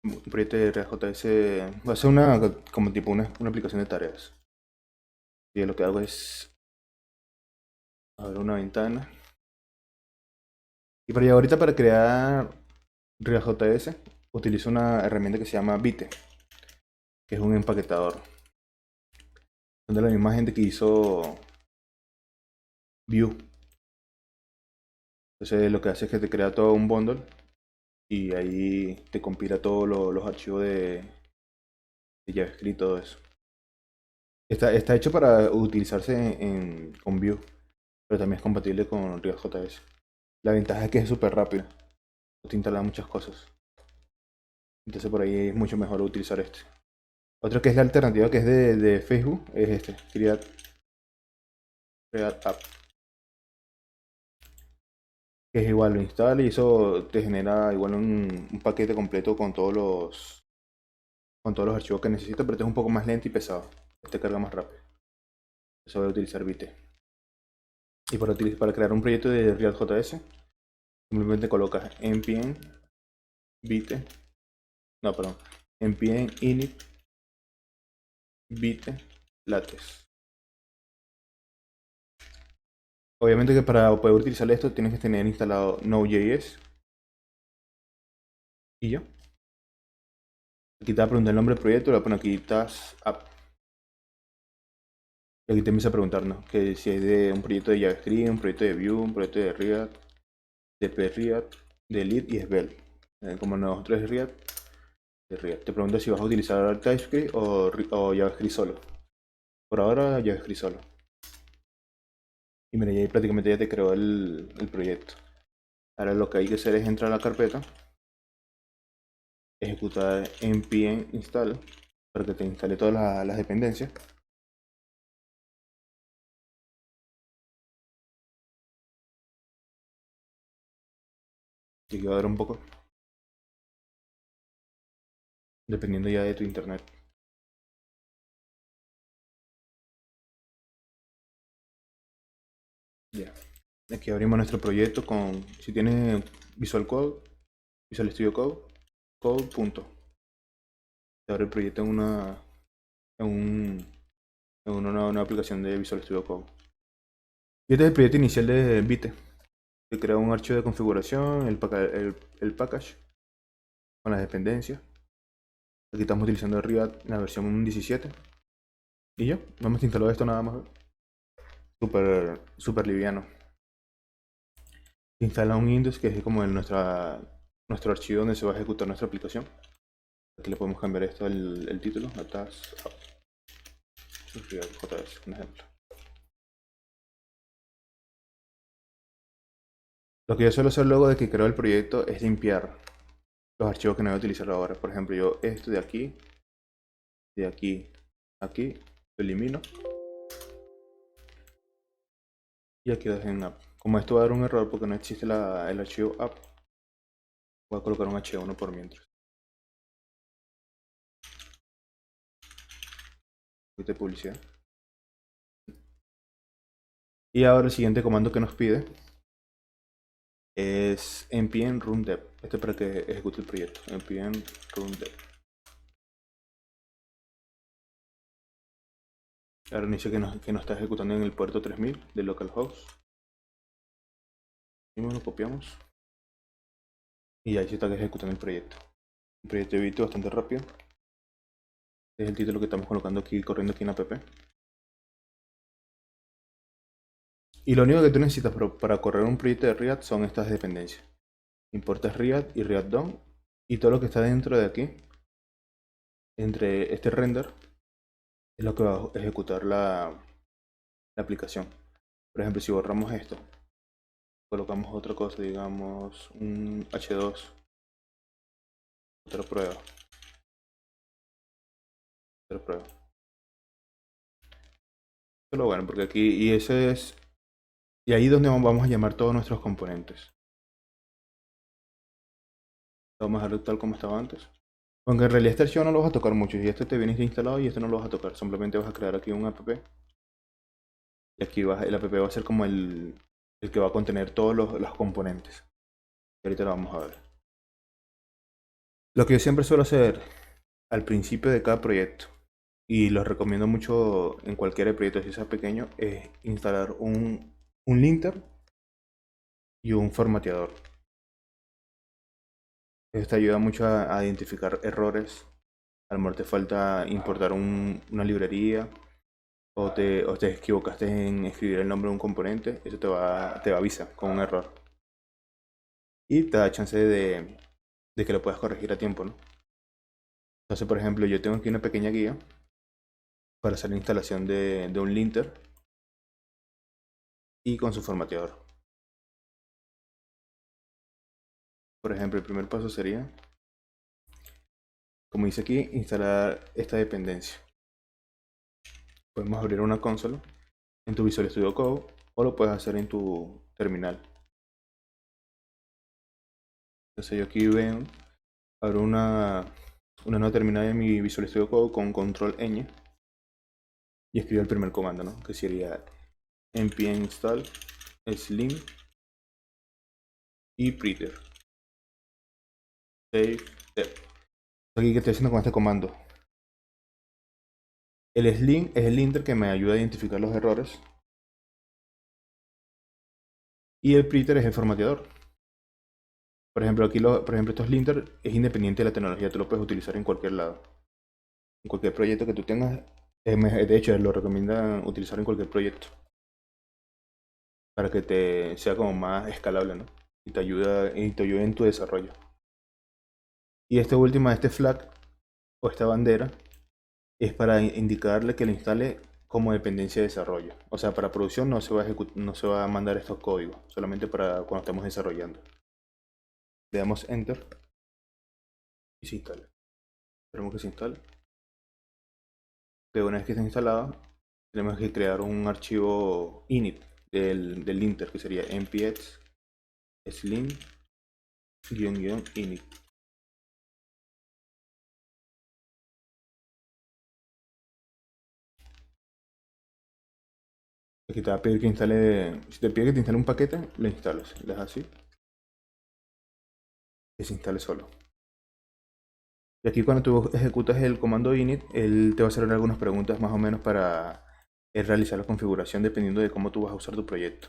un proyecto de JS, va a ser como tipo una aplicación de tareas. Y lo que hago es abrir una ventana. Y ahorita para crear React.js utilizo una herramienta que se llama Vite, que es un empaquetador. Son de la misma gente que hizo Vue. Entonces lo que hace es que te crea todo un bundle y ahí te compila todos los archivos de JavaScript y todo eso. Está hecho para utilizarse con Vue, pero también es compatible con React.js. La ventaja es que es súper rápido, no te instala muchas cosas. Entonces por ahí es mucho mejor utilizar este. Otro que es la alternativa que es de Facebook es este, Create App. Que es igual, lo instala y eso te genera igual un paquete completo con todos los archivos que necesitas, pero este es un poco más lento y pesado. Este carga más rápido. Eso voy a utilizar Vite. Y para crear un proyecto de React.js, simplemente colocas npm Vite, no, perdón, npm init Vite lattes. Obviamente que para poder utilizar esto tienes que tener instalado Node.js y ya. Aquí te va a preguntar el nombre del proyecto, le voy a poner aquí task app. Y aquí te empieza a preguntarnos que si es de un proyecto de JavaScript, un proyecto de Vue, un proyecto de React, de React, de Lead y Svelte. Como nosotros es React, de React. Te pregunta si vas a utilizar TypeScript o JavaScript solo. Por ahora JavaScript solo. Y mira, ya ahí prácticamente ya te creó el proyecto. Ahora lo que hay que hacer es entrar a la carpeta, ejecutar npm install para que te instale todas las dependencias. Y que va a dar un poco, dependiendo ya de tu internet. Ya. Aquí abrimos nuestro proyecto si tienes Visual Code, Visual Studio Code, code. Te abre el proyecto en, un, en una nueva aplicación de Visual Studio Code. Y este es el proyecto inicial de Vite. Se crea un archivo de configuración, el package con las dependencias. Aquí estamos utilizando el React, la versión 17. Y ya, no hemos instalado esto nada más. Súper, súper liviano. Instala un index que es como nuestro archivo donde se va a ejecutar nuestra aplicación. Aquí le podemos cambiar esto el título, a task app. JS, un ejemplo. Lo que yo suelo hacer luego de que creo el proyecto es limpiar los archivos que no voy a utilizar ahora. Por ejemplo, yo esto de aquí, lo elimino y aquí lo dejo en app. Como esto va a dar un error porque no existe el archivo app, voy a colocar un H1 por mientras. De publicidad. Y ahora el siguiente comando que nos pide es npm run dev. Este es para que ejecute el proyecto. Npm run dev. Ahora nos dice que nos está ejecutando en el puerto 3000 de localhost. Y lo copiamos. Y ahí se está ejecutando el proyecto. Un proyecto de Vite bastante rápido. Este es el título que estamos colocando aquí, corriendo aquí en app. Y lo único que tú necesitas para correr un proyecto de React son estas dependencias. Importas React y React DOM. Y todo lo que está dentro de aquí, entre este render, es lo que va a ejecutar la aplicación. Por ejemplo, si borramos esto, colocamos otra cosa, digamos un H2, otra prueba, otra prueba. Esto es lo bueno, porque aquí, y ahí es donde vamos a llamar todos nuestros componentes. Lo vamos a dejar tal como estaba antes. Aunque en realidad este archivo no lo vas a tocar mucho, y este te viene instalado y este no lo vas a tocar, simplemente vas a crear aquí un app. Y aquí el app va a ser como el que va a contener todos los componentes. Y ahorita lo vamos a ver. Lo que yo siempre suelo hacer al principio de cada proyecto, y lo recomiendo mucho en cualquier proyecto, si sea pequeño, es instalar un linter y un formateador. Esto ayuda mucho a identificar errores. A lo mejor te falta importar una librería o te equivocaste en escribir el nombre de un componente, eso te avisa con un error. Y te da chance de que lo puedas corregir a tiempo, ¿no? Entonces, por ejemplo, yo tengo aquí una pequeña guía para hacer la instalación de un linter y con su formateador. Por ejemplo, el primer paso sería, como dice aquí, instalar esta dependencia. Podemos abrir una consola en tu Visual Studio Code o lo puedes hacer en tu terminal. Entonces yo aquí veo, abro una nueva terminal en mi Visual Studio Code con control ñ y escribo el primer comando, ¿no? Que sería npm install slim y printer save dev. Aquí que estoy haciendo con este comando. El slim es el linter que me ayuda a identificar los errores y el printer es el formateador. Por ejemplo, estos linter es independiente de la tecnología, tú lo puedes utilizar en cualquier lado. En cualquier proyecto que tú tengas, de hecho, lo recomiendan utilizar en cualquier proyecto para que te sea como más escalable, ¿no? Y te ayude en tu desarrollo. Y este flag o esta bandera es para indicarle que le instale como dependencia de desarrollo. O sea, para producción no se va a mandar estos códigos, solamente para cuando estemos desarrollando. Le damos enter y se instala. Esperemos que se instale. Una vez que está instalado, tenemos que crear un archivo init del linter, que sería npx slim-init. Aquí te va a pedir que instale, si te pide que te instale un paquete, lo instalas, le das así, que se instale solo. Y aquí cuando tú ejecutas el comando init, él te va a hacer algunas preguntas más o menos para realizar la configuración dependiendo de cómo tú vas a usar tu proyecto.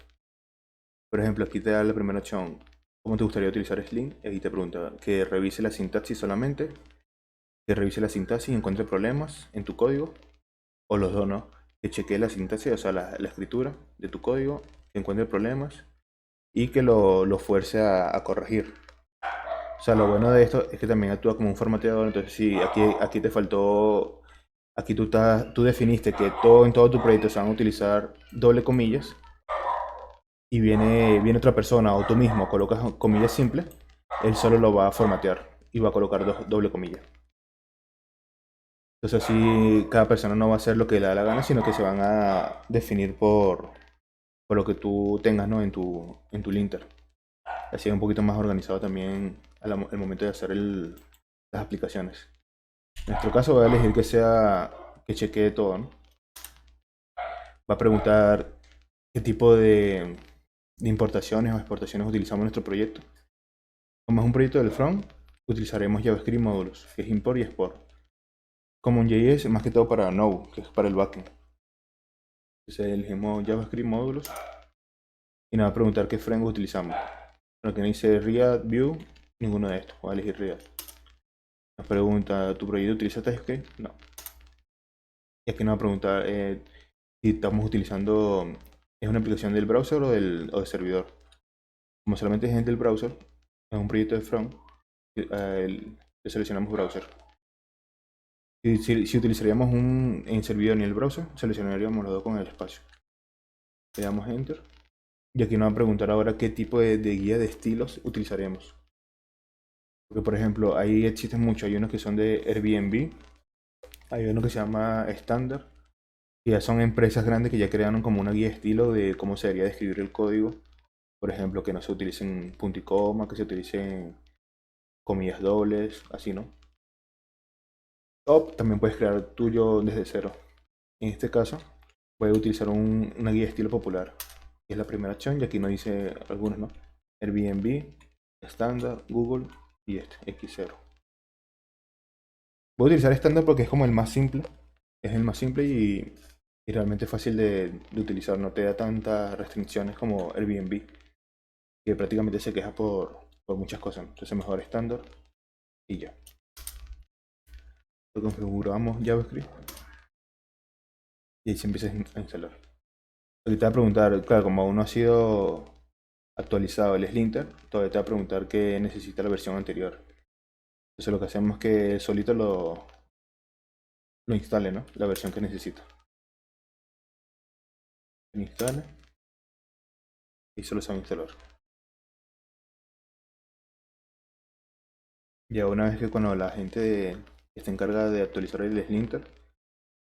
Por ejemplo, aquí te da la primera opción, ¿cómo te gustaría utilizar Slim? Y aquí te pregunta que revise la sintaxis solamente, que revise la sintaxis y encuentre problemas en tu código, o los dos, ¿no? Que chequee la sintaxis, o sea, la escritura de tu código, que encuentre problemas y que lo fuerce a corregir. O sea, lo bueno de esto es que también actúa como un formateador, entonces si aquí te faltó, aquí tú definiste que en todo tu proyecto se van a utilizar doble comillas y viene otra persona o tú mismo colocas comillas simples, él solo lo va a formatear y va a colocar doble comillas. Entonces así cada persona no va a hacer lo que le da la gana, sino que se van a definir por lo que tú tengas, ¿no? en tu linter. Así es un poquito más organizado también al momento de hacer las aplicaciones. En nuestro caso voy a elegir que chequee todo, ¿no? Va a preguntar qué tipo de importaciones o exportaciones utilizamos en nuestro proyecto. Como es un proyecto del front, utilizaremos JavaScript módulos, que es import y export. Como en JS, más que todo para Node, que es para el backend. Entonces elegimos JavaScript módulos y nos va a preguntar qué framework utilizamos. Lo que no dice React, Vue, ninguno de estos. Voy a elegir React. Nos pregunta, ¿tu proyecto utiliza TypeScript? No. Y aquí nos va a preguntar si estamos utilizando, ¿es una aplicación del browser o del servidor? Como solamente es del browser, es un proyecto de front, le seleccionamos browser. Si utilizaríamos en servidor ni el browser, seleccionaríamos los dos con el espacio. Le damos enter. Y aquí nos va a preguntar ahora qué tipo de guía de estilos utilizaremos. Porque por ejemplo, ahí existen muchos, hay unos que son de Airbnb, hay uno que se llama Standard, que ya son empresas grandes que ya crearon como una guía de estilo de cómo se debería describir el código. Por ejemplo, que no se utilicen punto y coma, que se utilicen comillas dobles, así, ¿no? O también puedes crear tuyo desde cero. En este caso, voy a utilizar una guía de estilo popular, que es la primera opción, y aquí nos dice algunos, ¿no? Airbnb, estándar, Google y este, X0. Voy a utilizar estándar porque es como el más simple. Es el más simple y realmente fácil de utilizar. No te da tantas restricciones como Airbnb, que prácticamente se queja por muchas cosas. Entonces mejor estándar y ya. Lo configuramos JavaScript y ahí se empieza a instalar. Ahorita te va a preguntar, claro, como aún no ha sido actualizado el Slinter, todavía te va a preguntar qué necesita la versión anterior. Entonces lo que hacemos es que solito lo instale, ¿no? La versión que necesita. Instale y solo se va a instalar. Ya una vez que cuando la gente está encargada de actualizar el Slinter,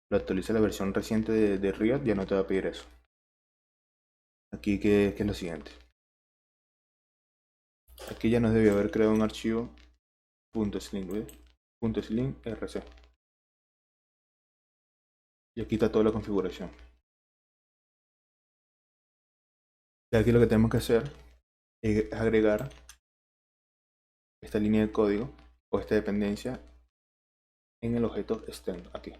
lo actualiza la versión reciente de Riot, ya no te va a pedir eso. Aquí, ¿qué es lo siguiente? Aquí ya nos debió haber creado un archivo .sling, ¿ves? .sling rc. Y aquí está toda la configuración. Y aquí lo que tenemos que hacer es agregar esta línea de código o esta dependencia en el objeto extend aquí.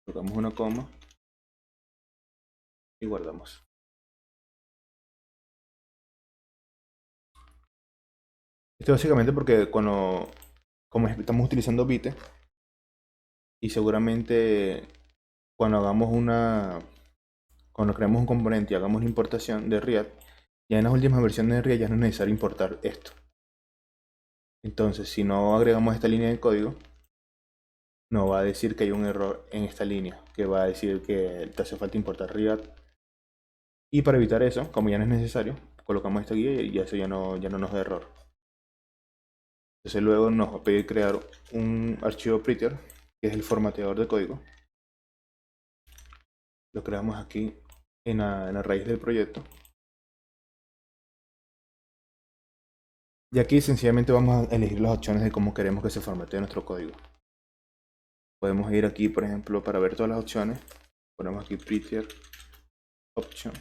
Colocamos una coma y guardamos. Esto básicamente porque como estamos utilizando Vite y seguramente cuando cuando creamos un componente y hagamos la importación de React, ya en las últimas versiones de React ya no es necesario importar esto. Entonces, si no agregamos esta línea de código, nos va a decir que hay un error en esta línea, que va a decir que te hace falta importar React. Y para evitar eso, como ya no es necesario, colocamos esta guía y eso ya no nos da error. Entonces luego nos va a pedir crear un archivo prettier, que es el formateador de código. Lo creamos aquí en la raíz del proyecto. Y aquí sencillamente vamos a elegir las opciones de cómo queremos que se formatee nuestro código. Podemos ir aquí, por ejemplo, para ver todas las opciones. Ponemos aquí prettier options.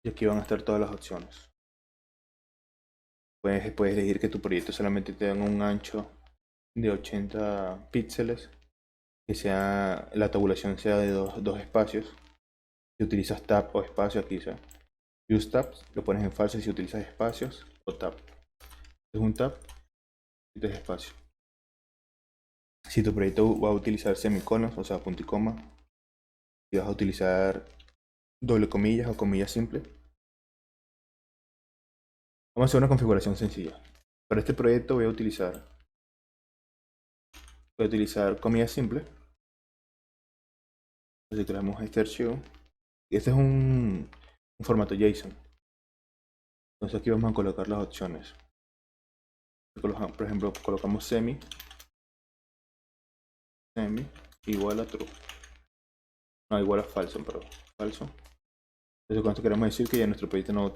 Y aquí van a estar todas las opciones. Puedes elegir que tu proyecto solamente tenga un ancho de 80 píxeles, que la tabulación sea de dos espacios. Si utilizas tab o espacio, aquí dice use tabs, lo pones en falso si utilizas espacios o tab. Es un tab y es espacio. Si tu proyecto va a utilizar semiconos, o sea, punto y coma, si vas a utilizar doble comillas o comillas simples. Vamos a hacer una configuración sencilla. Para este proyecto voy a utilizar comillas simples. Entonces creamos este archivo. Y este es un formato JSON. Entonces aquí vamos a colocar las opciones. Por ejemplo, colocamos semi igual a true. No, igual a falso, perdón. Falso. Entonces con esto queremos decir que ya nuestro proyecto no va a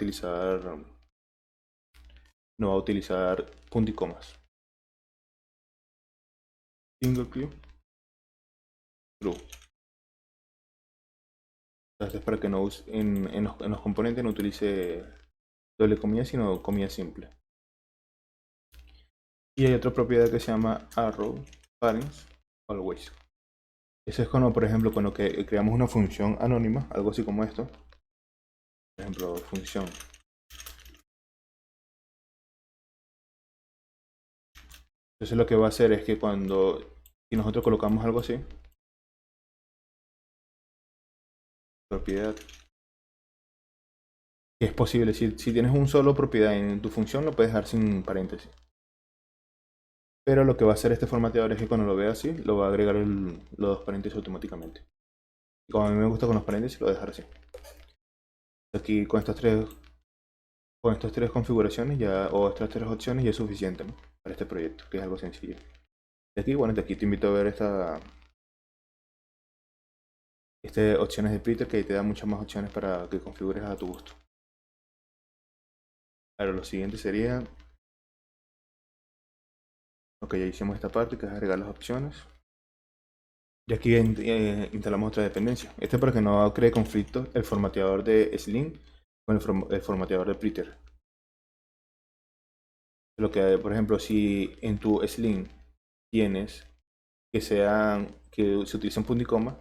utilizar punto y comas. Single click true. Entonces para que no en los componentes no utilice doble comilla sino comilla simple. Y hay otra propiedad que se llama arrow parents always. Eso es cuando, por ejemplo, cuando creamos una función anónima, algo así como esto. Por ejemplo, función. Entonces lo que va a hacer es que si nosotros colocamos algo así, propiedad, que es posible, si tienes un solo propiedad en tu función, lo puedes dejar sin paréntesis. Pero lo que va a hacer este formateador es que cuando lo vea así, lo va a agregar los dos paréntesis automáticamente. Y como a mí me gusta con los paréntesis, lo voy a dejar así. Aquí con estas tres configuraciones o estas tres opciones ya es suficiente, ¿no? Para este proyecto, que es algo sencillo. De aquí, bueno, de aquí te invito a ver estas opciones de Prettier, que ahí te da muchas más opciones para que configures a tu gusto. Ahora lo siguiente sería, ok, ya hicimos esta parte, que es agregar las opciones. Y aquí instalamos otra dependencia. Este es para que no cree conflicto el formateador de Sling con el formateador de Prettier. Lo que, por ejemplo, si en tu Sling tienes que se utilicen punto y coma,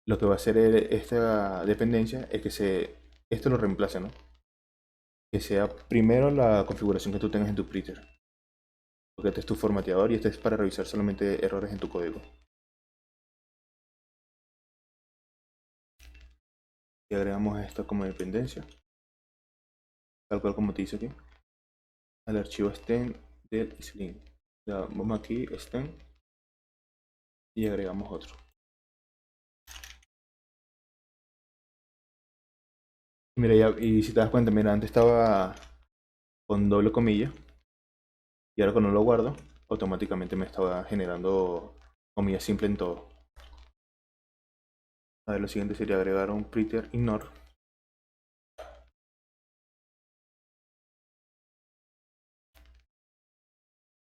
lo que va a hacer esta dependencia es que esto lo reemplace, ¿no? Que sea primero la configuración que tú tengas en tu printer. Porque este es tu formateador y este es para revisar solamente errores en tu código. Y agregamos esto como dependencia, tal cual como te dice aquí, al archivo stem del Sling. Vamos aquí, stem, y agregamos otro. Mira, y si te das cuenta, mira, antes estaba con doble comilla y ahora cuando lo guardo, automáticamente me estaba generando comillas simple en todo. A ver, lo siguiente sería agregar un printer ignore.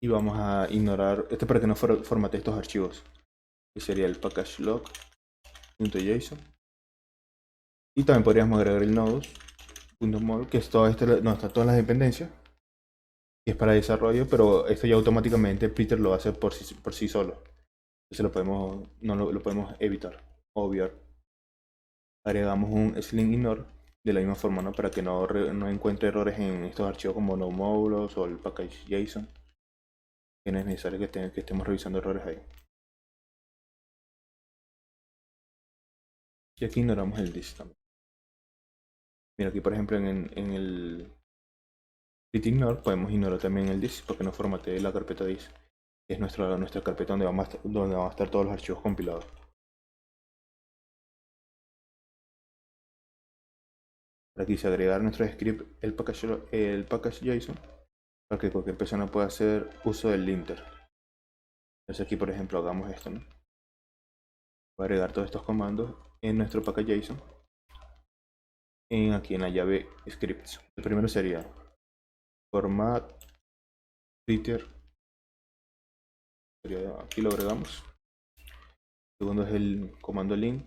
Y vamos a ignorar, esto para que no formate estos archivos, que sería el package log.json. Y también podríamos agregar el nodes.mol, que es todo no, está todas las dependencias, que es para desarrollo, pero esto ya automáticamente Printer lo hace por sí solo. Entonces lo podemos evitar, obviar. Agregamos un sling ignore de la misma forma, ¿no? Para que no encuentre errores en estos archivos como no módulos o el package JSON, que no es necesario que estemos revisando errores ahí. Y aquí ignoramos el this también. Mira, aquí por ejemplo en el git ignore podemos ignorar también el this porque no formatee la carpeta this, que es nuestra carpeta donde van a estar todos los archivos compilados. Por aquí se agregar nuestro script el package JSON para que cualquier persona pueda hacer uso del linter. Entonces aquí por ejemplo hagamos esto, ¿no? Voy a agregar todos estos comandos en nuestro package JSON aquí en la llave scripts. El primero sería format printer, aquí lo agregamos. El segundo es el comando link.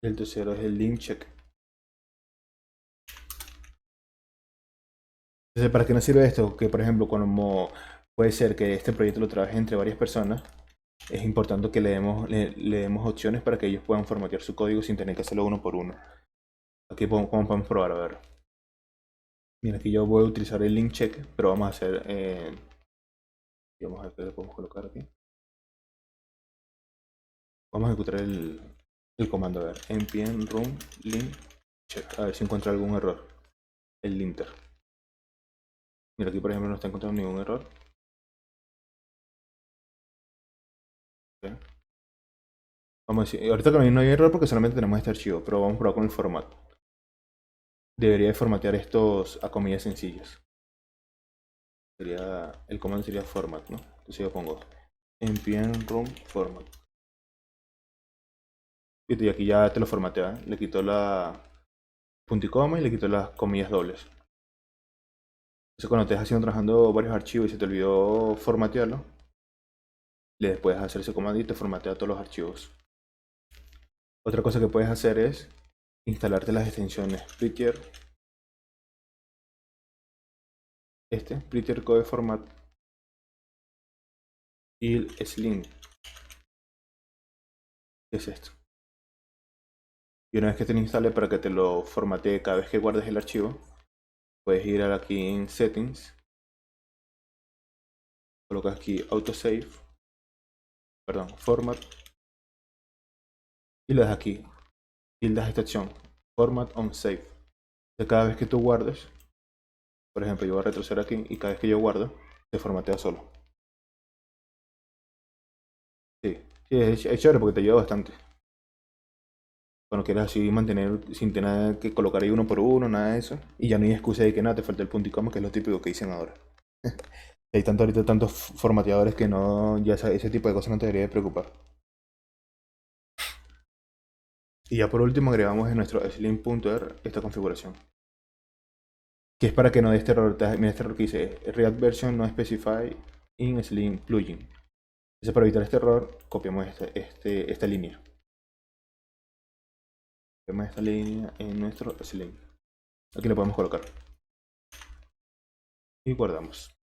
El tercero es el link check. Entonces, ¿para qué nos sirve esto? Que por ejemplo, como puede ser que este proyecto lo trabaje entre varias personas, es importante que le demos opciones para que ellos puedan formatear su código sin tener que hacerlo uno por uno. Aquí como podemos probar, a ver. Mira, aquí yo voy a utilizar el link check, pero vamos a hacer... vamos a ver qué le podemos colocar aquí. Vamos a ejecutar el comando, a ver. npm run link check, a ver si encuentra algún error. El linter. Mira, aquí por ejemplo no está encontrando ningún error. ¿Okay? Vamos a decir, ahorita no hay error porque solamente tenemos este archivo, pero vamos a probar con el formato. Debería de formatear estos a comillas sencillas. El comando sería format, ¿no? Entonces yo pongo npm run format. Y aquí ya te lo formatea, le quito la punto y coma y le quito las comillas dobles. Entonces cuando estés trabajando varios archivos y se te olvidó formatearlo, le puedes hacer ese comando y te formatea todos los archivos. Otra cosa que puedes hacer es instalarte las extensiones Prettier, Prettier Code Format y el Sling, que es esto. Y una vez que te lo instale, para que te lo formatee cada vez que guardes el archivo, puedes ir aquí en Settings, colocas aquí Autosave, perdón, Format, y le das aquí, tildas esta opción, Format on Save. Entonces, cada vez que tú guardes, por ejemplo, yo voy a retroceder aquí y cada vez que yo guardo, se formatea solo. Sí, sí es chévere porque te ayuda bastante. Cuando quieras así mantener sin tener que colocar ahí uno por uno, nada de eso. Y ya no hay excusa de que nada, te falta el punto y coma, que es lo típico que dicen ahora. Hay ahorita tantos formateadores que no, ya ese tipo de cosas no te debería de preocupar. Y ya por último agregamos en nuestro sling.r esta configuración. Que es para que no dé este error. Mira este error que dice React version no specify in sling plugin. Entonces para evitar este error, copiamos esta línea. Copiamos esta línea en nuestro sling. Aquí lo podemos colocar. y guardamos.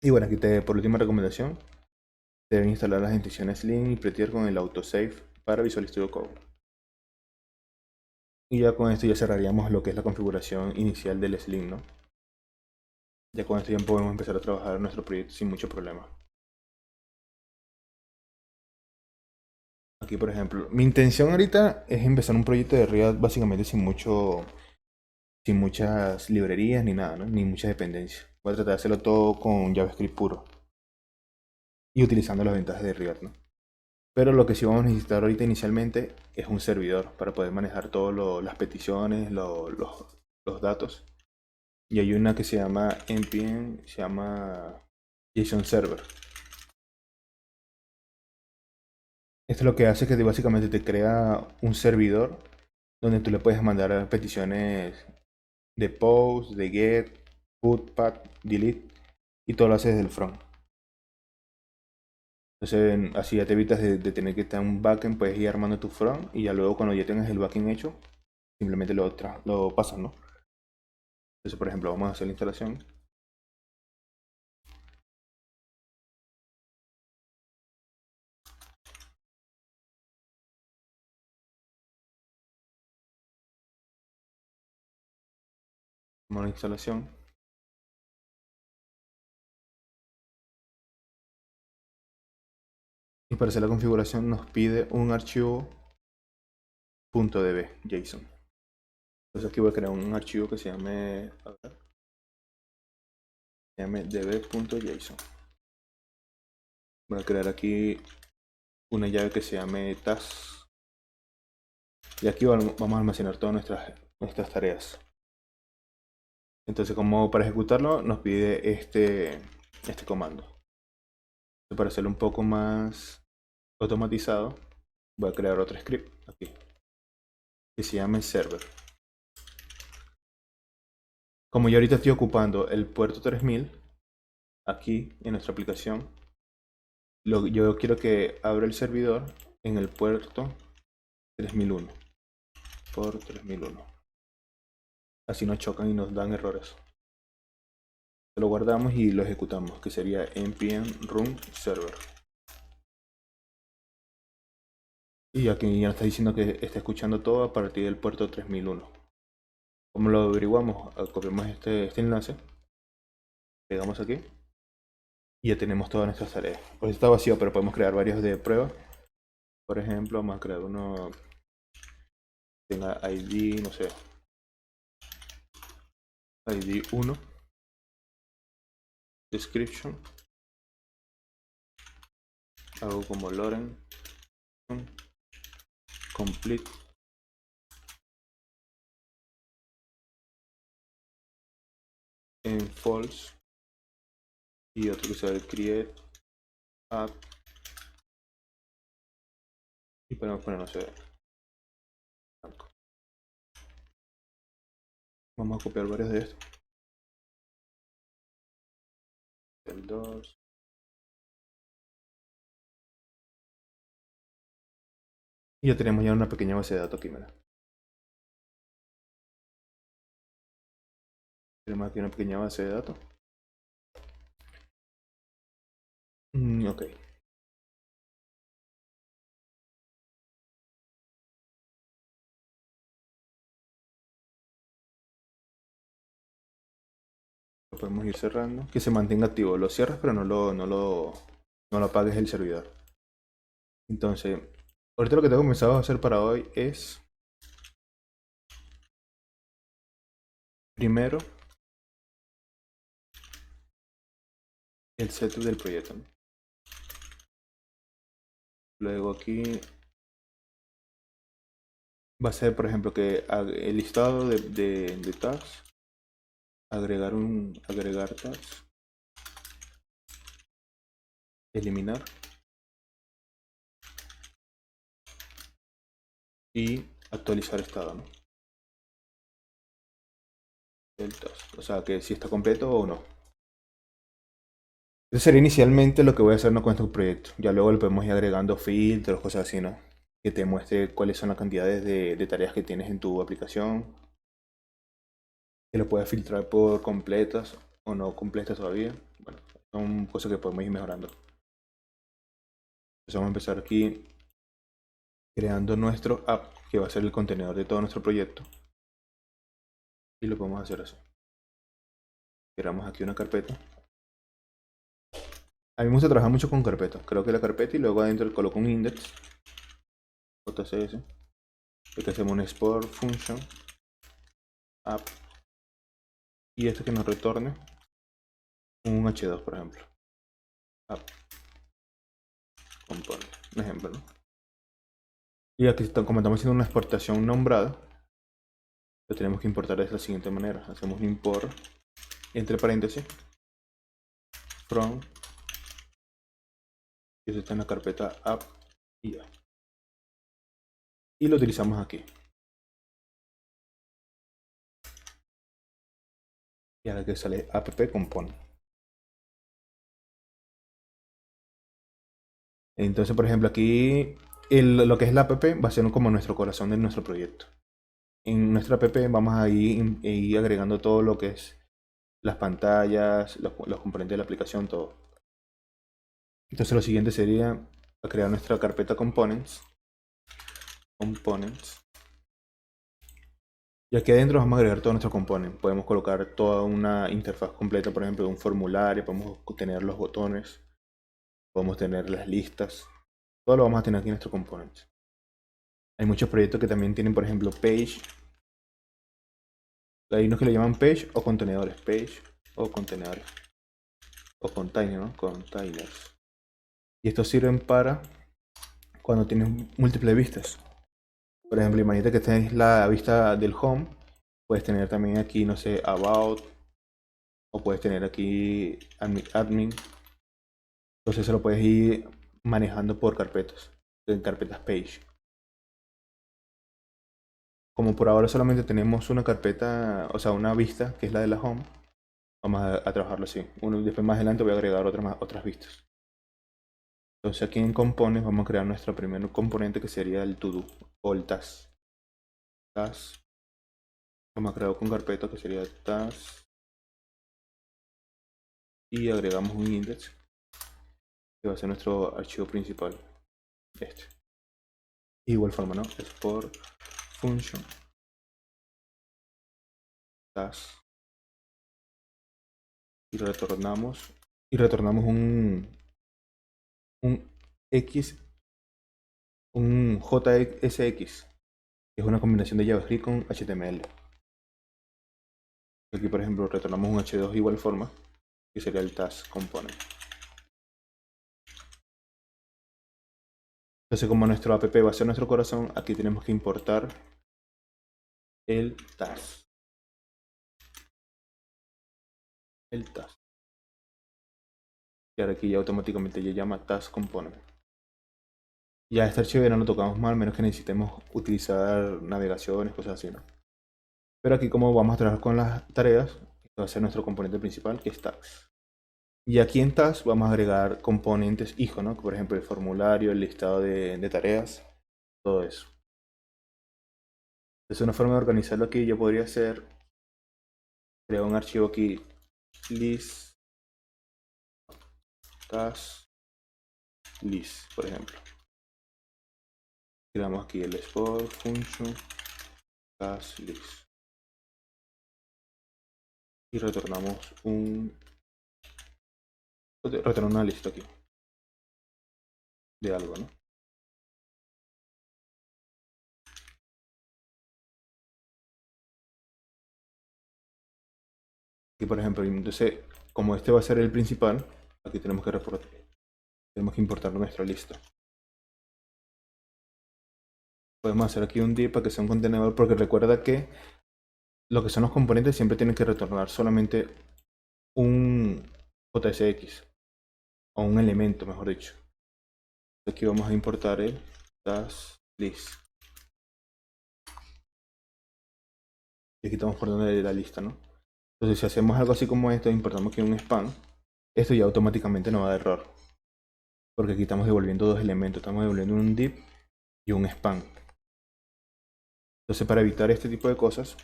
Y bueno, aquí por última recomendación, deben instalar las extensiones Slim y Prettier con el autosave para Visual Studio Code. Y ya con esto ya cerraríamos lo que es la configuración inicial del Slim, ¿no? Ya con esto ya podemos empezar a trabajar nuestro proyecto sin mucho problema. Aquí por ejemplo, mi intención ahorita es empezar un proyecto de React básicamente sin muchas librerías ni nada, ¿no? Ni muchas dependencias. Voy a tratar de hacerlo todo con JavaScript puro y utilizando las ventajas de React, ¿no? Pero lo que sí vamos a necesitar ahorita inicialmente es un servidor para poder manejar todas las peticiones, los datos. Y hay una que se llama npm, se llama JSON Server. Esto lo que hace es que básicamente te crea un servidor donde tú le puedes mandar peticiones de post, de get, put, pack, delete y todo lo haces desde el front. Entonces así ya te evitas de tener que estar en un backend, puedes ir armando tu front y ya luego cuando ya tengas el backend hecho, simplemente lo pasas, ¿no? Entonces por ejemplo vamos a hacer la instalación. Vamos a la instalación. Y para hacer la configuración nos pide un archivo .db JSON. Entonces aquí voy a crear un archivo que se llame, db.json. Voy a crear aquí una llave que se llame task. Y aquí vamos a almacenar todas nuestras tareas. Entonces como para ejecutarlo nos pide este comando. Para hacerlo un poco más automatizado, voy a crear otro script aquí que se llame server. Como yo ahorita estoy ocupando el puerto 3000 aquí en nuestra aplicación, yo quiero que abra el servidor en el puerto 3001 por 3001. Así nos chocan y nos dan errores. Lo guardamos y lo ejecutamos, que sería npm run server. Y aquí ya nos está diciendo que está escuchando todo a partir del puerto 3001. ¿Cómo lo averiguamos? Copiamos este enlace, pegamos aquí y ya tenemos todas nuestras tareas. Pues está vacío, pero podemos crear varios de prueba. Por ejemplo, vamos a crear uno que tenga ID, no sé, ID 1, description, hago como Loren, complete, en false, y otro que sea el create app, y podemos poner, no sé, blanco. Vamos a copiar varios de estos. El 2. Y ya tenemos ya una pequeña base de datos aquí, mira. Tenemos aquí una pequeña base de datos. Ok. Lo podemos ir cerrando. Que se mantenga activo. Lo cierras, pero no lo apagues el servidor. Entonces, ahorita lo que tengo comenzado a hacer para hoy es primero el setup del proyecto, ¿no? Luego aquí va a ser, por ejemplo, que el listado de tags, agregar tags, eliminar y actualizar estado, ¿no? Del tag. O sea, que si está completo o no. Eso sería inicialmente lo que voy a hacer, ¿no?, con este proyecto. Ya luego le podemos ir agregando filtros, cosas así, ¿no? Que te muestre cuáles son las cantidades de tareas que tienes en tu aplicación. Que lo puedas filtrar por completas o no completas todavía. Bueno, son cosas que podemos ir mejorando. Entonces vamos a empezar aquí creando nuestro app, que va a ser el contenedor de todo nuestro proyecto. Y lo podemos hacer así. Creamos aquí una carpeta. A mí me gusta trabajar mucho con carpetas. Creo que la carpeta y luego adentro coloco un index. JCS. Aquí hacemos un export function app. Y esto que nos retorne un H2, por ejemplo. App. Component. Un ejemplo, ¿no? Y aquí, como estamos haciendo una exportación nombrada, lo tenemos que importar de la siguiente manera. Hacemos un import entre paréntesis from, y eso está en la carpeta app y ya. Y lo utilizamos aquí. Y ahora que sale app component. Entonces, por ejemplo, aquí lo que es la app va a ser como nuestro corazón de nuestro proyecto. En nuestra app vamos a ir agregando todo lo que es las pantallas, los componentes de la aplicación, todo. Entonces lo siguiente sería crear nuestra carpeta components. Y aquí adentro vamos a agregar todos nuestros componentes. Podemos colocar toda una interfaz completa, por ejemplo, un formulario, podemos tener los botones, podemos tener las listas. Todo lo vamos a tener aquí en nuestros componentes. Hay muchos proyectos que también tienen, por ejemplo, page. Hay unos que le llaman page o contenedores. Page o contenedores. O container, ¿no? Containers. Y estos sirven para cuando tienes múltiples vistas. Por ejemplo, imagínate que tenés la vista del home. Puedes tener también aquí, no sé, about. O puedes tener aquí admin. Entonces se lo puedes ir manejando por carpetas. En carpetas page. Como por ahora solamente tenemos una carpeta, o sea, una vista, que es la de la home. Vamos a trabajarlo así. Después más adelante voy a agregar otras vistas. Entonces aquí en Components vamos a crear nuestro primer componente que sería el to-do o el task. Vamos a crear con carpeta que sería task. Y agregamos un index que va a ser nuestro archivo principal. Este. Igual forma, ¿no? Export function task. Y retornamos un X, un JSX, que es una combinación de JavaScript con HTML. Aquí, por ejemplo, retornamos un H2 de igual forma, que sería el task component. Entonces, como nuestro app va a ser nuestro corazón, aquí tenemos que importar el task. Y ahora aquí ya automáticamente ya llama task component. Ya este archivo ya no lo tocamos mal, menos que necesitemos utilizar navegaciones, cosas así, ¿no? Pero aquí como vamos a trabajar con las tareas, este va a ser nuestro componente principal, que es task. Y aquí en task vamos a agregar componentes hijo, ¿no? Por ejemplo, el formulario, el listado de tareas, todo eso. Entonces una forma de organizarlo aquí yo podría hacer, crear un archivo aquí, list, task, list, por ejemplo. Creamos aquí el export function, task, list. Y retornamos una lista aquí de algo, ¿no? Y por ejemplo, entonces, como este va a ser el principal, aquí tenemos que importar nuestra lista. Podemos hacer aquí un div para que sea un contenedor, porque recuerda que lo que son los componentes siempre tienen que retornar solamente un JSX o un elemento, mejor dicho. Aquí vamos a importar el task list. Y aquí estamos portando la lista, ¿no? Entonces si hacemos algo así como esto, importamos aquí un span, esto ya automáticamente no va a dar error. Porque aquí estamos devolviendo dos elementos, estamos devolviendo un div y un span. Entonces para evitar este tipo de cosas,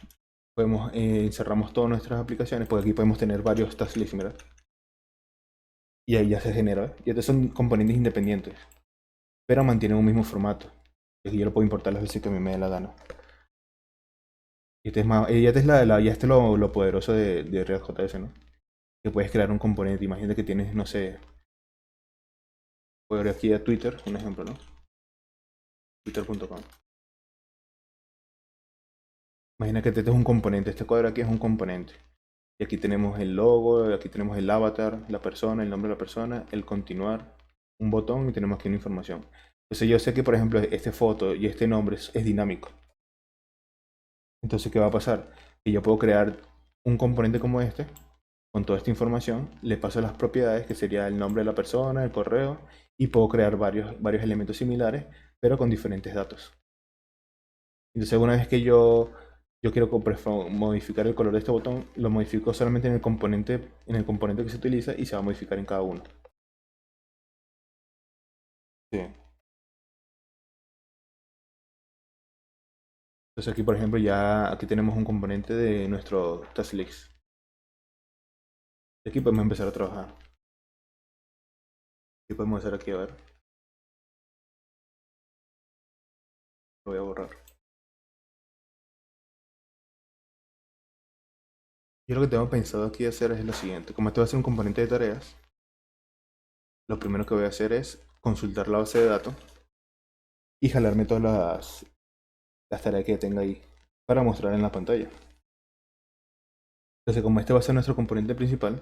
encerramos todas nuestras aplicaciones, porque aquí podemos tener varios task lists, ¿verdad? Y ahí ya se genera, ¿eh? Y estos son componentes independientes, pero mantienen un mismo formato. Y yo lo puedo importar las veces que a mí me dé la gana. Y este es más, y este es ya este es lo poderoso de React.js, ¿no? Que puedes crear un componente. Imagínate que tienes, no sé, voy a ir aquí a Twitter, un ejemplo, ¿no? Twitter.com. Imagina que este es un componente, este cuadro aquí es un componente. Y aquí tenemos el logo, aquí tenemos el avatar, la persona, el nombre de la persona, el continuar, un botón y tenemos aquí una información. Entonces yo sé que, por ejemplo, este foto y este nombre es dinámico. Entonces, ¿qué va a pasar? Que yo puedo crear un componente como este, con toda esta información, le paso las propiedades, que sería el nombre de la persona, el correo, y puedo crear varios elementos similares, pero con diferentes datos. Entonces, una vez que yo quiero modificar el color de este botón, lo modifico solamente en el componente que se utiliza y se va a modificar en cada uno. Sí. Entonces aquí, por ejemplo, ya aquí tenemos un componente de nuestro task list. Y aquí podemos empezar a trabajar. Y podemos hacer aquí, a ver, lo voy a borrar. Yo lo que tengo pensado aquí hacer es lo siguiente. Como este va a ser un componente de tareas, lo primero que voy a hacer es consultar la base de datos y jalarme todas las tareas que tenga ahí para mostrar en la pantalla. Entonces, como este va a ser nuestro componente principal,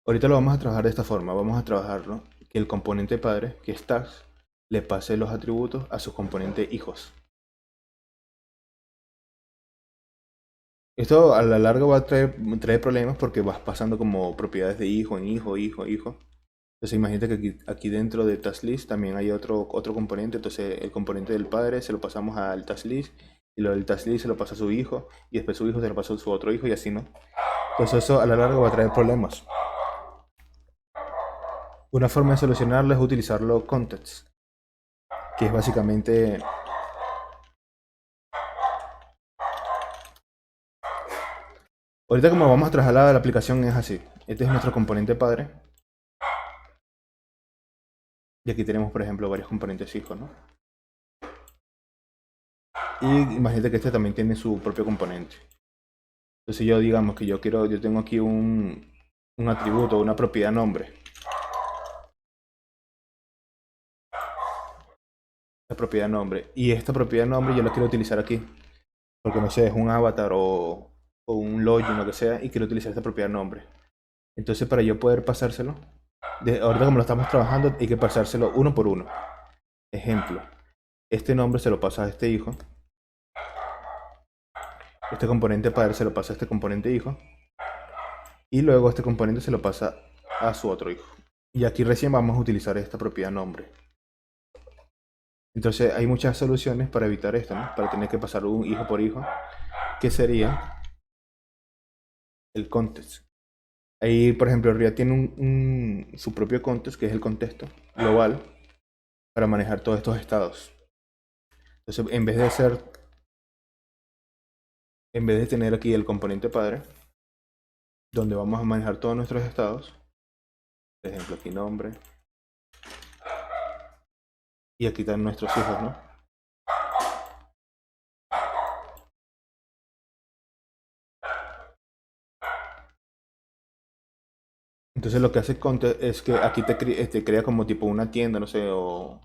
ahorita lo vamos a trabajar de esta forma. Vamos a trabajarlo que el componente padre, que es tags, le pase los atributos a su componente hijos. Esto a la larga va a traer problemas porque vas pasando como propiedades de hijo en hijo, hijo, hijo. Entonces imagínate que aquí dentro de TaskList también hay otro componente. Entonces el componente del padre se lo pasamos al TaskList y lo del TaskList se lo pasa a su hijo y después su hijo se lo pasa a su otro hijo y así, ¿no? Entonces eso a la larga va a traer problemas. Una forma de solucionarlo es utilizar los contexts, que es básicamente... Ahorita como vamos a trabajar la aplicación es así. Este es nuestro componente padre. Y aquí tenemos, por ejemplo, varios componentes hijos, ¿no? Y imagínate que este también tiene su propio componente. Entonces yo digamos que yo tengo aquí un atributo, una propiedad nombre. La propiedad nombre. Y esta propiedad nombre yo la quiero utilizar aquí. Porque no sé, es un avatar o un login, lo que sea, y quiero utilizar esta propiedad nombre. Entonces para yo poder pasárselo, ahorita como lo estamos trabajando, hay que pasárselo uno por uno. Ejemplo, este nombre se lo pasa a este hijo. Este componente padre se lo pasa a este componente hijo. Y luego este componente se lo pasa a su otro hijo. Y aquí recién vamos a utilizar esta propiedad nombre. Entonces hay muchas soluciones para evitar esto, ¿no? Para tener que pasar un hijo por hijo, que sería el context. Ahí, por ejemplo, React tiene su propio context, que es el contexto global, para manejar todos estos estados. Entonces, en vez de tener aquí el componente padre, donde vamos a manejar todos nuestros estados, por ejemplo, aquí nombre, y aquí están nuestros hijos, ¿no? Entonces lo que hace context es que aquí te crea como tipo una tienda, no sé, o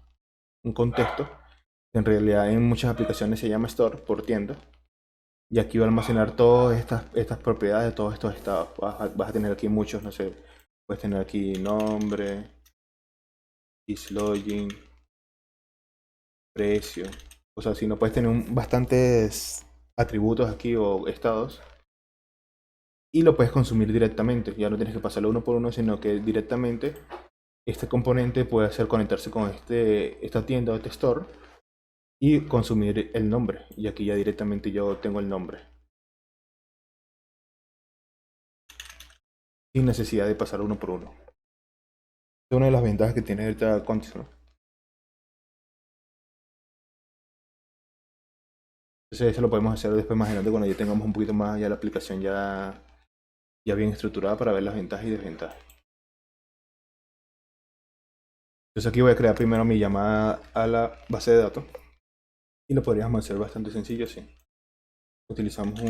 un contexto. En realidad en muchas aplicaciones se llama store por tienda. Y aquí va a almacenar todas estas propiedades de todos estos estados. Vas a tener aquí muchos, no sé. Puedes tener aquí nombre, islogin, precio. O sea, si no puedes tener bastantes atributos aquí o estados. Y lo puedes consumir directamente. Ya no tienes que pasarlo uno por uno, sino que directamente este componente puede hacer conectarse con esta tienda o este store y consumir el nombre. Y aquí ya directamente yo tengo el nombre. Sin necesidad de pasar uno por uno. Es una de las ventajas que tiene ahorita Contis, ¿no? Entonces eso lo podemos hacer después más adelante cuando ya tengamos un poquito más ya la aplicación ya bien estructurada para ver las ventajas y desventajas. Entonces aquí voy a crear primero mi llamada a la base de datos y lo podríamos hacer bastante sencillo así. Utilizamos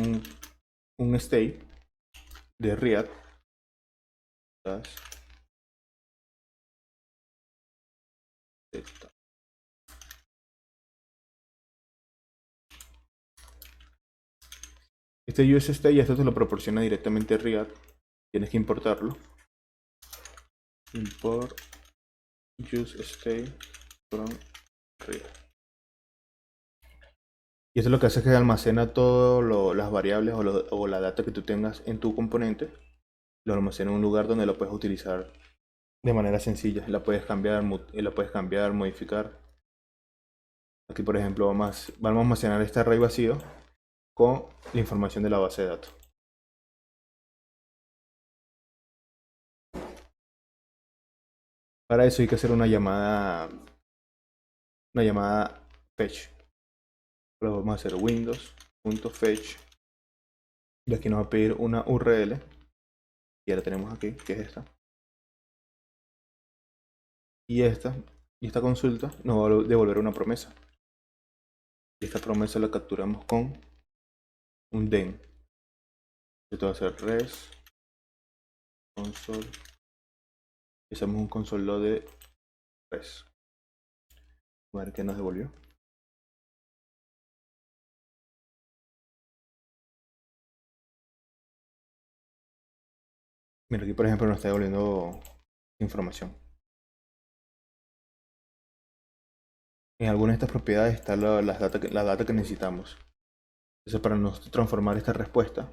un state de React. Este useState, esto te lo proporciona directamente React. Tienes que importarlo. Import useState from React. Y esto lo que hace es que almacena todas las variables o la data que tú tengas en tu componente. Lo almacena en un lugar donde lo puedes utilizar de manera sencilla. La puedes cambiar, modificar. Aquí, por ejemplo, vamos a almacenar este array vacío con la información de la base de datos. Para eso hay que hacer una llamada fetch. Luego vamos a hacer windows.fetch y aquí nos va a pedir una URL y ya la tenemos aquí, que es esta. Y esta consulta nos va a devolver una promesa. Y esta promesa la capturamos con un den. Esto va a ser res console. Hacemos un console log de res. A ver qué nos devolvió. Mira, aquí por ejemplo nos está devolviendo información. En algunas de estas propiedades está la data que necesitamos. Entonces, para nosotros transformar esta respuesta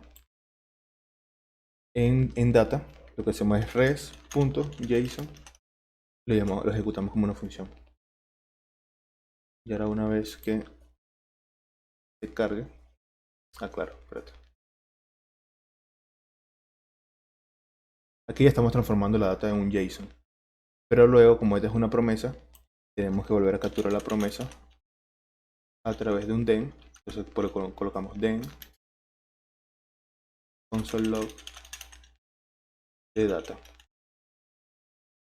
en data, lo que hacemos es res.json, lo ejecutamos como una función. Y ahora una vez que se cargue, claro, espérate. Aquí ya estamos transformando la data en un JSON. Pero luego, como esta es una promesa, tenemos que volver a capturar la promesa a través de un den. Entonces colocamos den console log de data.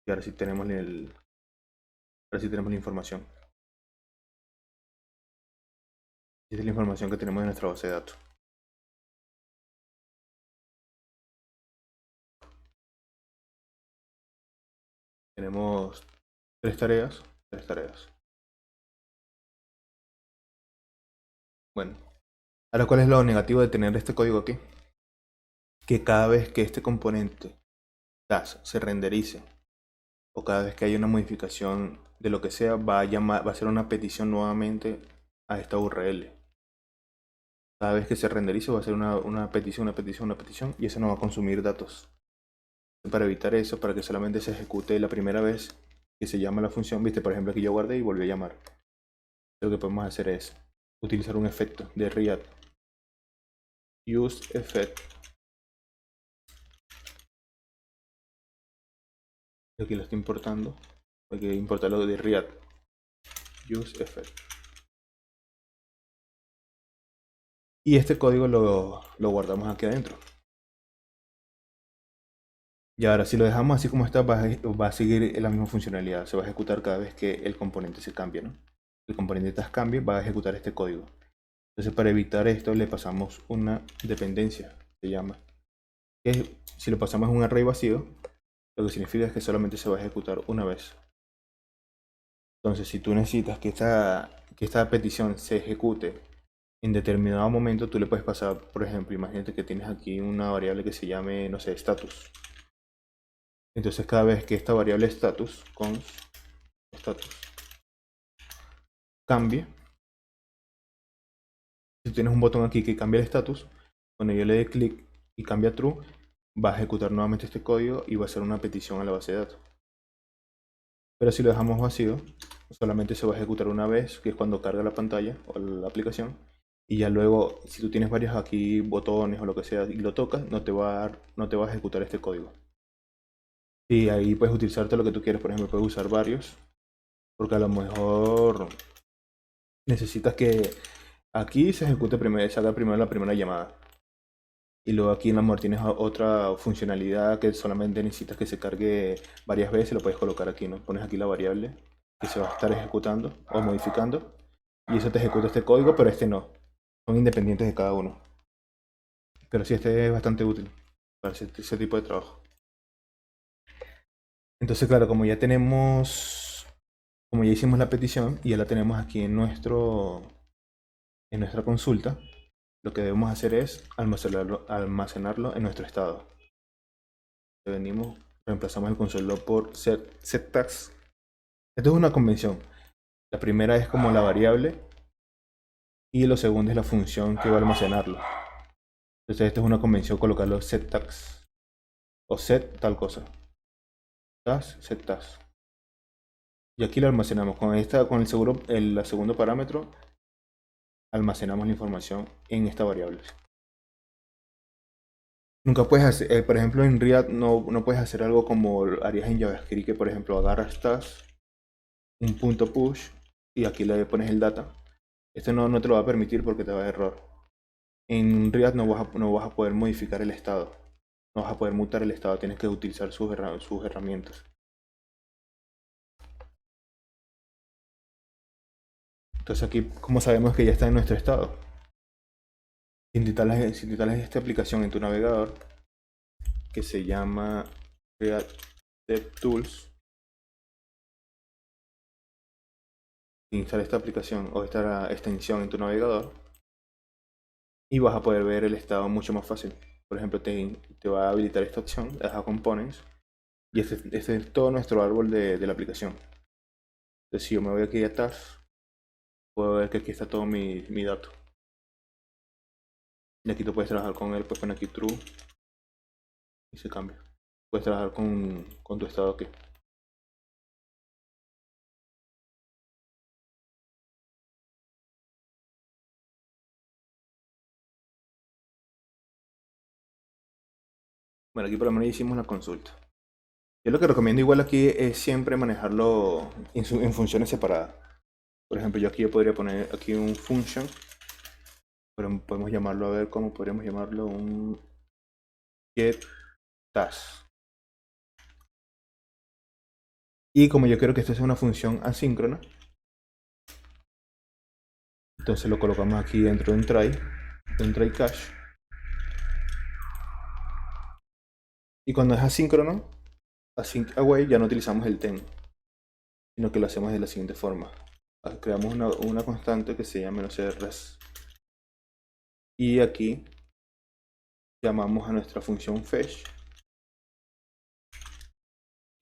Y ahora sí tenemos la información. Esta es la información que tenemos en nuestra base de datos. Tenemos tres tareas. Bueno, ahora ¿cuál es lo negativo de tener este código aquí? Que cada vez que este componente se renderice o cada vez que haya una modificación de lo que sea, va a hacer una petición nuevamente a esta URL. Cada vez que se renderice va a hacer una petición y eso no va a consumir datos. Para evitar eso, para que solamente se ejecute la primera vez que se llama la función, viste, por ejemplo aquí yo guardé y volví a llamar. Lo que podemos hacer es utilizar un efecto de React useEffect. Aquí lo estoy importando. Hay que importarlo de React useEffect. Y este código lo guardamos aquí adentro. Y ahora si lo dejamos así como está, va a seguir la misma funcionalidad. Se va a ejecutar cada vez que el componente se cambie, ¿no? El componente cambie, va a ejecutar este código. Entonces para evitar esto le pasamos una dependencia, se llama. Que si lo pasamos a un array vacío, lo que significa es que solamente se va a ejecutar una vez. Entonces si tú necesitas que esta petición se ejecute en determinado momento, tú le puedes pasar, por ejemplo, imagínate que tienes aquí una variable que se llame, no sé, status. Entonces cada vez que esta variable status, cambie, si tienes un botón aquí que cambia el status, cuando yo le dé clic y cambia true, va a ejecutar nuevamente este código y va a hacer una petición a la base de datos. Pero si lo dejamos vacío, solamente se va a ejecutar una vez, que es cuando carga la pantalla o la aplicación. Y ya luego, si tú tienes varios aquí botones o lo que sea y lo tocas, no te va a ejecutar este código. Y ahí puedes utilizar todo lo que tú quieres. Por ejemplo, puedes usar varios, porque a lo mejor necesitas que Aquí se ejecuta primero, se haga primero la primera llamada. Y luego aquí en la More tienes otra funcionalidad que solamente necesitas que se cargue varias veces, lo puedes colocar aquí, ¿no? Pones aquí la variable que se va a estar ejecutando o modificando. Y eso te ejecuta este código, pero este no. Son independientes de cada uno. Pero sí, este es bastante útil para ese tipo de trabajo. Entonces, claro, como ya hicimos la petición y ya la tenemos aquí en nuestra consulta, lo que debemos hacer es almacenarlo en nuestro estado. Venimos, reemplazamos el console por setTags. Esto es una convención. La primera es como la variable y lo segundo es la función que va a almacenarlo. Entonces esta es una convención colocarlo setTags o set tal cosa. SetTags. Y aquí lo almacenamos. Con el segundo parámetro, almacenamos la información en esta variable. Nunca puedes hacer, por ejemplo, en React no puedes hacer algo como harías en JavaScript, que por ejemplo agarras tags, un punto push y aquí le pones el data. Esto no te lo va a permitir porque te va a dar error. En React no vas a poder modificar el estado. No vas a poder mutar el estado, tienes que utilizar sus herramientas. Entonces aquí, como sabemos que ya está en nuestro estado, si instalas esta aplicación en tu navegador, que se llama React DevTools, instala esta aplicación o esta extensión en tu navegador y vas a poder ver el estado mucho más fácil. Por ejemplo, te va a habilitar esta opción, Add Components, y este es todo nuestro árbol de la aplicación. Entonces, si yo me voy aquí a Tasks, puedo ver que aquí está todo mi dato. Y aquí tú puedes trabajar con él, puedes poner aquí True y se cambia. Puedes trabajar con tu estado aquí. Bueno, aquí por lo menos hicimos la consulta. Yo lo que recomiendo igual aquí es siempre manejarlo en funciones separadas. Por ejemplo, yo aquí podría poner aquí un function, pero podemos llamarlo, a ver cómo podríamos llamarlo, un get task. Y como yo quiero que esto sea una función asíncrona, entonces lo colocamos aquí dentro de un try cache. Y cuando es asíncrono, async away, ya no utilizamos el ten, sino que lo hacemos de la siguiente forma. Creamos una constante que se llama, no sé, res. Y aquí llamamos a nuestra función fetch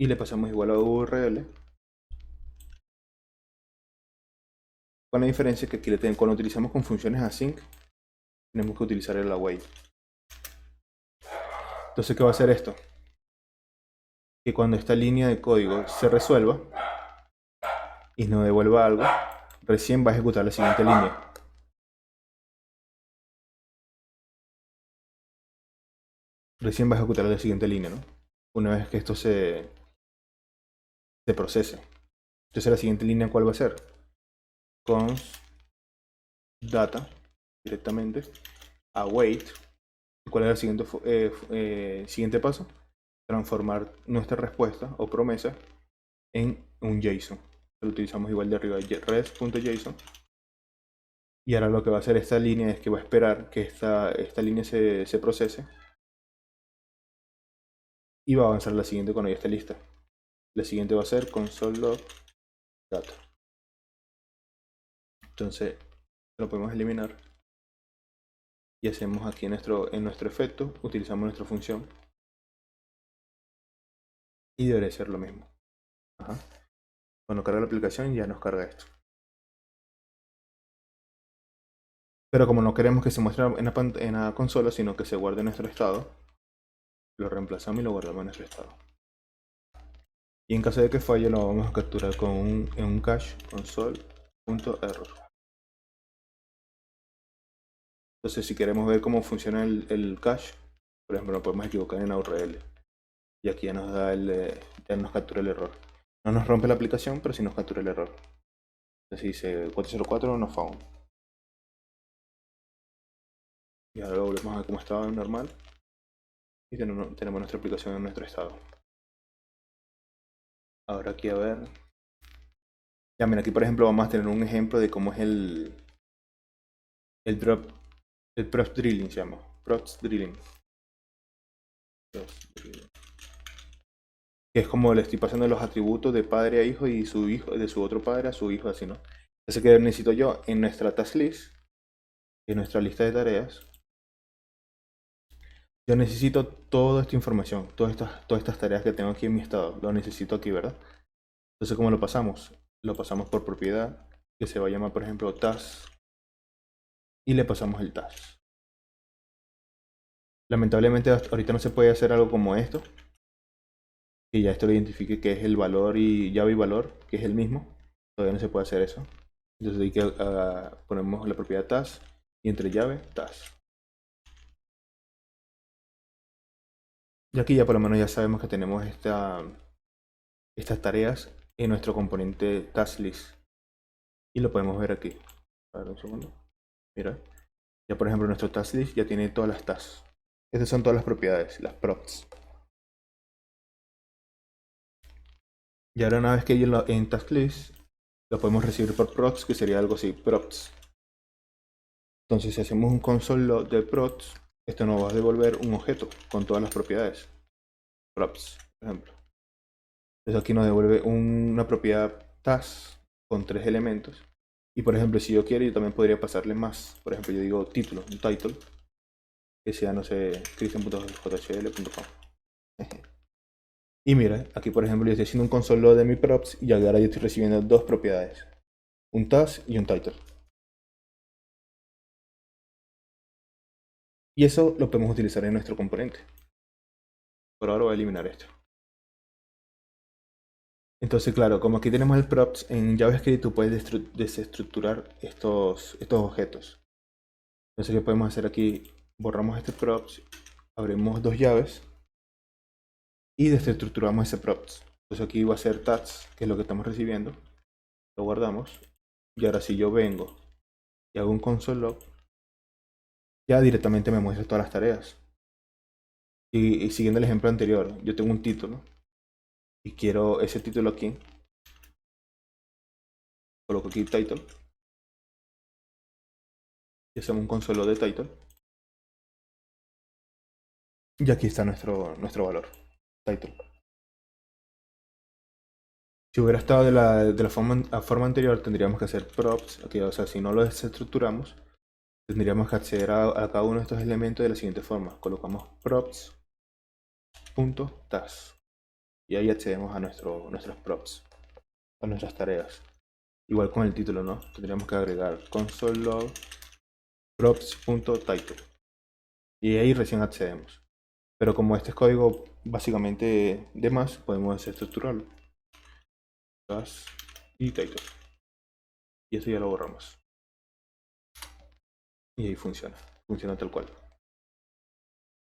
y le pasamos igual a URL, con la diferencia que aquí cuando utilizamos con funciones async tenemos que utilizar el await. Entonces, ¿qué va a hacer esto? Que cuando esta línea de código se resuelva y nos devuelva algo, recién va a ejecutar la siguiente línea. Recién va a ejecutar la siguiente línea, ¿no? Una vez que esto se procese. Entonces la siguiente línea, ¿cuál va a ser? Const data directamente await. ¿Cuál es el siguiente paso? Transformar nuestra respuesta o promesa en un JSON. Lo utilizamos igual de arriba, res.json. Y ahora lo que va a hacer esta línea es que va a esperar que esta línea se procese y va a avanzar a la siguiente cuando ya esté lista. La siguiente va a ser console log data. Entonces lo podemos eliminar y hacemos aquí en nuestro efecto, utilizamos nuestra función y debería ser lo mismo. Ajá. Cuando carga la aplicación ya nos carga esto. Pero como no queremos que se muestre en la consola, sino que se guarde en nuestro estado, lo reemplazamos y lo guardamos en nuestro estado. Y en caso de que falle, lo vamos a capturar en un cache console.error. Entonces, si queremos ver cómo funciona el cache, por ejemplo, nos podemos equivocar en la URL. Y aquí ya nos captura el error. No nos rompe la aplicación, pero sí nos captura el error. Entonces dice 404 no found. Y ahora lo volvemos a como estaba normal. Y tenemos nuestra aplicación en nuestro estado. Ahora aquí a ver. Ya, mira, aquí por ejemplo vamos a tener un ejemplo de cómo es el drop, el props drilling se llama. Props drilling. Que es como le estoy pasando los atributos de padre a hijo y su hijo, de su otro padre a su hijo, así, ¿no? Entonces, ¿qué necesito yo? En nuestra task list, en nuestra lista de tareas, yo necesito toda esta información, todas estas tareas que tengo aquí en mi estado, lo necesito aquí, ¿verdad? Entonces, ¿cómo lo pasamos? Lo pasamos por propiedad, que se va a llamar, por ejemplo, task, y le pasamos el task. Lamentablemente, ahorita no se puede hacer algo como esto, que ya esto lo identifique que es el valor y llave y valor, que es el mismo. Todavía no se puede hacer eso. Entonces hay que ponemos la propiedad task y entre llave task. Y aquí ya por lo menos ya sabemos que tenemos estas tareas en nuestro componente task list. Y lo podemos ver aquí. A ver un segundo. Mira. Ya por ejemplo nuestro task list ya tiene todas las tasks. Estas son todas las propiedades, las props. Y ahora una vez que en task list lo podemos recibir por props, que sería algo así, props. Entonces si hacemos un console log de props, esto nos va a devolver un objeto con todas las propiedades. Props, por ejemplo. Entonces aquí nos devuelve una propiedad task con 3 elementos. Y por ejemplo, si yo quiero, yo también podría pasarle más. Por ejemplo, yo digo título, un title, que sea, no sé, christian.jhl.com. Y mira, aquí por ejemplo, yo estoy haciendo un console log de mi props y ahora yo estoy recibiendo dos propiedades. Un task y un title. Y eso lo podemos utilizar en nuestro componente. Por ahora voy a eliminar esto. Entonces, claro, como aquí tenemos el props, en JavaScript tú puedes desestructurar estos objetos. Entonces, ¿qué podemos hacer aquí? Borramos este props, abrimos dos llaves y desestructuramos ese props. Entonces aquí va a ser tags, que es lo que estamos recibiendo. Lo guardamos. Y ahora si yo vengo y hago un console log, ya directamente me muestra todas las tareas. Y siguiendo el ejemplo anterior, yo tengo un título y quiero ese título aquí. Coloco aquí title. Y hacemos un console log de title. Y aquí está nuestro valor, title. Si hubiera estado de la forma anterior, tendríamos que hacer props, aquí, o sea, si no lo desestructuramos, tendríamos que acceder a cada uno de estos elementos de la siguiente forma. Colocamos props.task y ahí accedemos a nuestros props, a nuestras tareas. Igual con el título, ¿no? Tendríamos que agregar console log props.title y ahí recién accedemos. Pero como este es código básicamente de más, podemos desestructurarlo. Task y title. Y eso ya lo borramos. Y ahí funciona tal cual.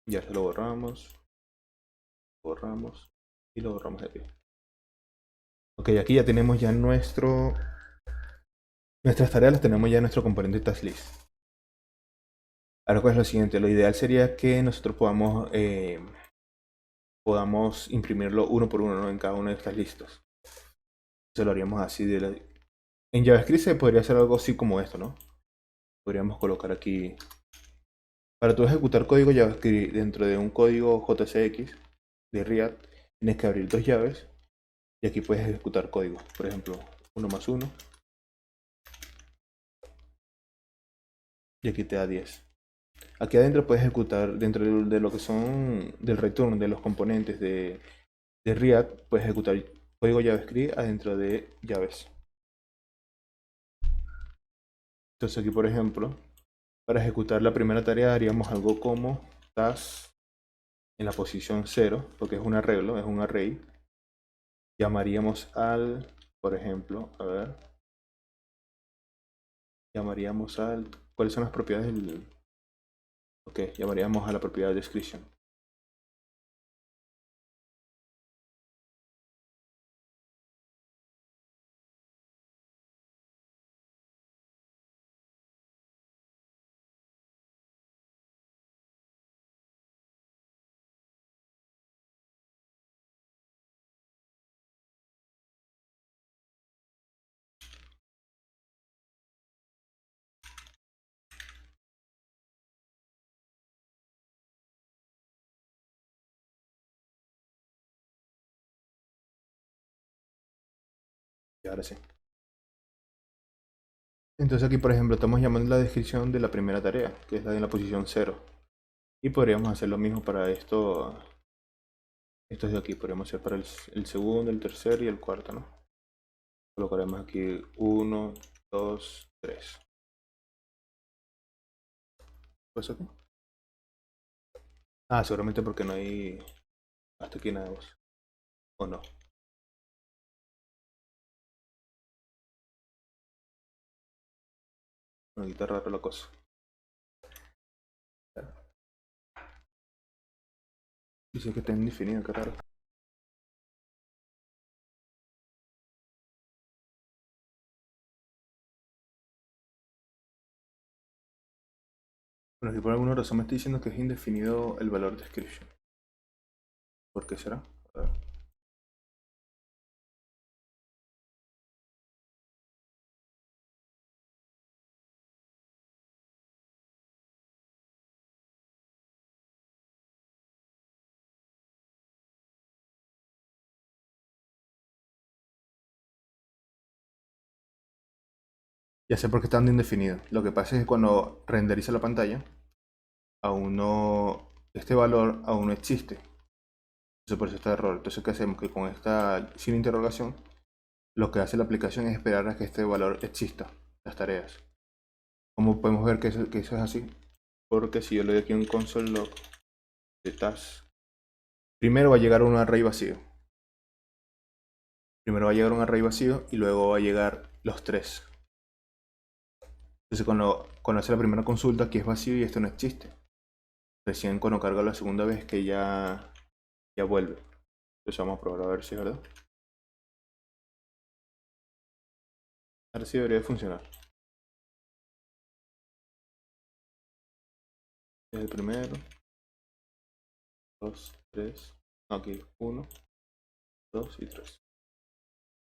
Ya se lo borramos y lo borramos de aquí. Ok, aquí ya tenemos ya nuestras tareas las tenemos ya en nuestro componente task list. Ahora pues lo siguiente, lo ideal sería que nosotros podamos imprimirlo uno por uno, ¿no? En cada una de estas listas. Entonces lo haríamos así en JavaScript se podría hacer algo así como esto, ¿no? Podríamos colocar aquí. Para tú ejecutar código JavaScript dentro de un código JCX de React, tienes que abrir dos llaves y aquí puedes ejecutar código. Por ejemplo, 1 más 1 y aquí te da 10. Aquí adentro puedes ejecutar, dentro de lo que son del return de los componentes de React, puedes ejecutar código JavaScript adentro de llaves. Entonces aquí por ejemplo, para ejecutar la primera tarea haríamos algo como task en la posición 0, porque es un arreglo, es un array. Llamaríamos por ejemplo, a ver, llamaríamos ¿cuáles son las propiedades del? Ok, llamaríamos a la propiedad description. Y ahora sí. Entonces aquí, por ejemplo, estamos llamando la descripción de la primera tarea, que es la de la posición 0. Y podríamos hacer lo mismo para estos de aquí. Podríamos hacer para el segundo, el tercero y el cuarto, ¿no? Colocaremos aquí 1, 2, 3. ¿Pues aquí? Ah, seguramente porque no hay hasta aquí nada más. ¿O no? No, aquí está raro la cosa. Dice que está indefinido, qué raro. Bueno, si por alguna razón me está diciendo que es indefinido el valor description. ¿Por qué será? A ver. Ya sé por qué está dando indefinido. Lo que pasa es que cuando renderiza la pantalla, aún no, este valor aún no existe. Entonces por eso está error. Entonces, ¿qué hacemos? Que con esta sin interrogación, lo que hace la aplicación es esperar a que este valor exista, las tareas. ¿Cómo podemos ver que eso es así? Porque si yo le doy aquí un console log de task, primero va a llegar un array vacío. Primero va a llegar un array vacío y luego va a llegar los tres. Entonces cuando hace la primera consulta, aquí es vacío y esto no existe. Recién cuando carga la segunda vez que ya vuelve. Entonces vamos a probar a ver si es verdad. Ahora sí debería funcionar. Es el primero. 2, 3. Aquí 1, 2 y 3.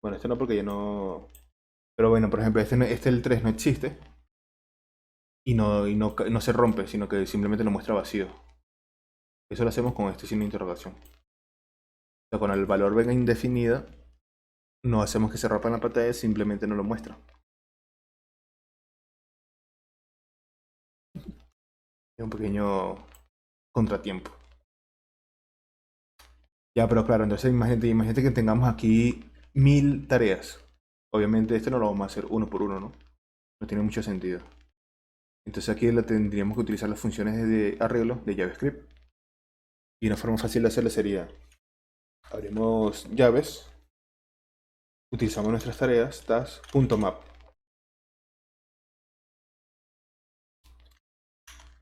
Bueno, este no porque ya no... Pero bueno, por ejemplo, este el 3 no existe. Y no se rompe, sino que simplemente lo muestra vacío. Eso lo hacemos con este signo de interrogación. O sea, cuando el valor venga indefinido, no hacemos que se rompa en la pantalla, simplemente no lo muestra. Es un pequeño contratiempo. Ya, pero claro, entonces imagínate que tengamos aquí 1000 tareas. Obviamente este no lo vamos a hacer uno por uno, ¿no? No tiene mucho sentido. Entonces aquí tendríamos que utilizar las funciones de arreglo de JavaScript. Y una forma fácil de hacerlo sería, abrimos llaves, utilizamos nuestras tareas, task.map.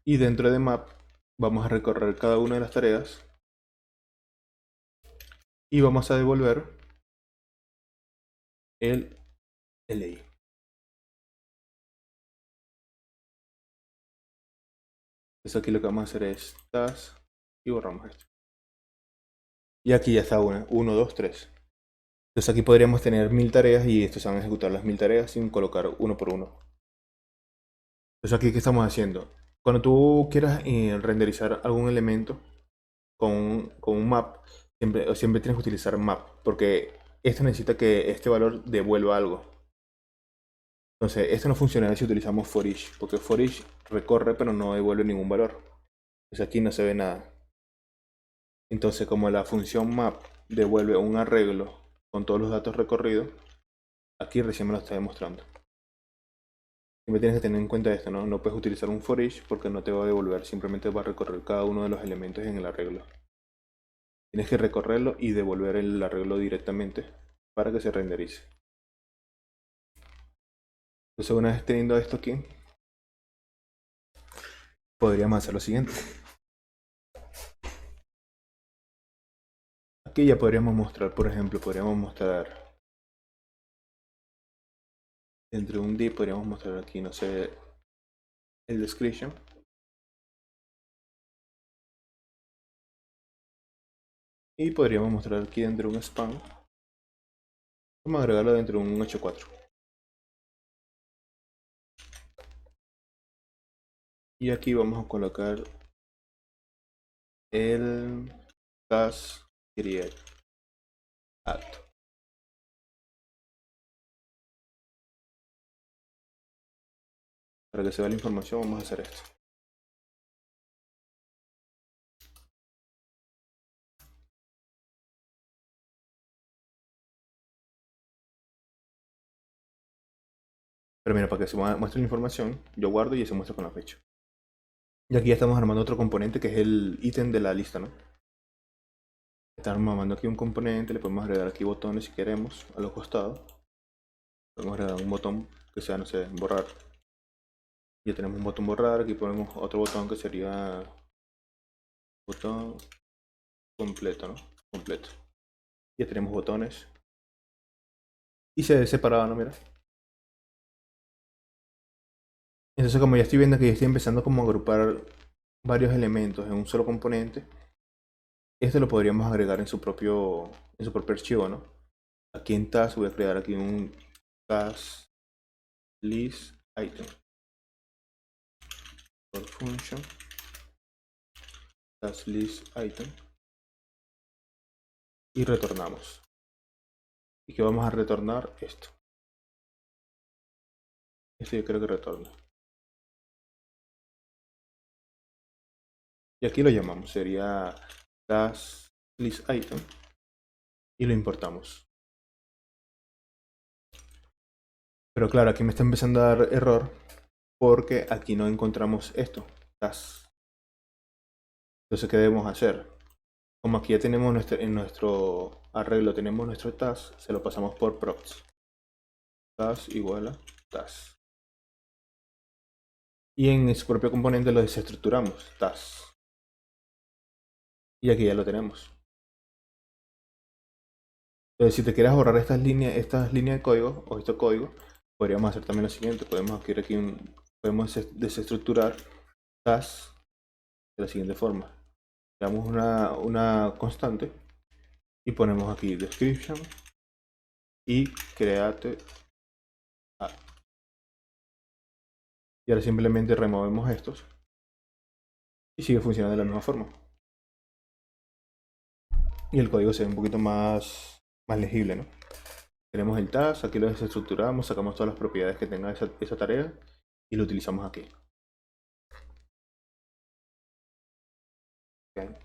Y dentro de map vamos a recorrer cada una de las tareas y vamos a devolver el LI. Entonces aquí lo que vamos a hacer es task y borramos esto. Y aquí ya está una, 1, 2, 3. Entonces aquí podríamos tener 1000 tareas y estos se van a ejecutar las 1000 tareas sin colocar uno por uno. Entonces aquí, ¿qué estamos haciendo? Cuando tú quieras renderizar algún elemento con un map, siempre tienes que utilizar map, porque esto necesita que este valor devuelva algo. Entonces, esto no funcionaría si utilizamos for each, porque for each recorre pero no devuelve ningún valor. Entonces aquí no se ve nada. Entonces, como la función map devuelve un arreglo con todos los datos recorridos, aquí recién me lo está demostrando. Siempre tienes que tener en cuenta esto, ¿no? No puedes utilizar un for each porque no te va a devolver, simplemente va a recorrer cada uno de los elementos en el arreglo. Tienes que recorrerlo y devolver el arreglo directamente para que se renderice. Entonces, una vez teniendo esto aquí, podríamos hacer lo siguiente. Aquí ya podríamos mostrar, por ejemplo, podríamos mostrar entre un div, podríamos mostrar aquí, no sé, el description. Y podríamos mostrar aquí dentro de un span. Vamos a agregarlo dentro de un 8.4. Y aquí vamos a colocar el task create add. Para que se vea la información vamos a hacer esto. Pero mira, para que se muestre la información, yo guardo y se muestra con la fecha. Y aquí ya estamos armando otro componente que es el ítem de la lista, ¿no? Estamos armando aquí un componente, le podemos agregar aquí botones si queremos a los costados. Podemos agregar un botón que sea, no sé, borrar. Ya tenemos un botón borrar, aquí ponemos otro botón que sería botón completo, ¿no? Completo. Ya tenemos botones. Y se separado, ¿no? Mira. Entonces como ya estoy viendo que ya estoy empezando como a agrupar varios elementos en un solo componente, este lo podríamos agregar en su propio archivo, ¿no? Aquí en task voy a crear aquí un task list item for function task list item y retornamos. Y que vamos a retornar esto. Esto yo creo que retorna. Y aquí lo llamamos, sería task list item y lo importamos. Pero claro, aquí me está empezando a dar error porque aquí no encontramos esto, task. Entonces, ¿qué debemos hacer? Como aquí ya tenemos en nuestro arreglo, tenemos nuestro task, se lo pasamos por props. Task igual a task. Y en su propio componente lo desestructuramos, task. Y aquí ya lo tenemos. Entonces, si te quieres borrar estas líneas de código o este código, podríamos hacer también lo siguiente. Podemos adquirir aquí podemos desestructurar task de la siguiente forma. Damos una constante y ponemos aquí description y create add. Y ahora simplemente removemos estos y sigue funcionando de la misma forma. Y el código se ve un poquito más legible, ¿no? Tenemos el task, aquí lo desestructuramos, sacamos todas las propiedades que tenga esa tarea y lo utilizamos aquí. Okay.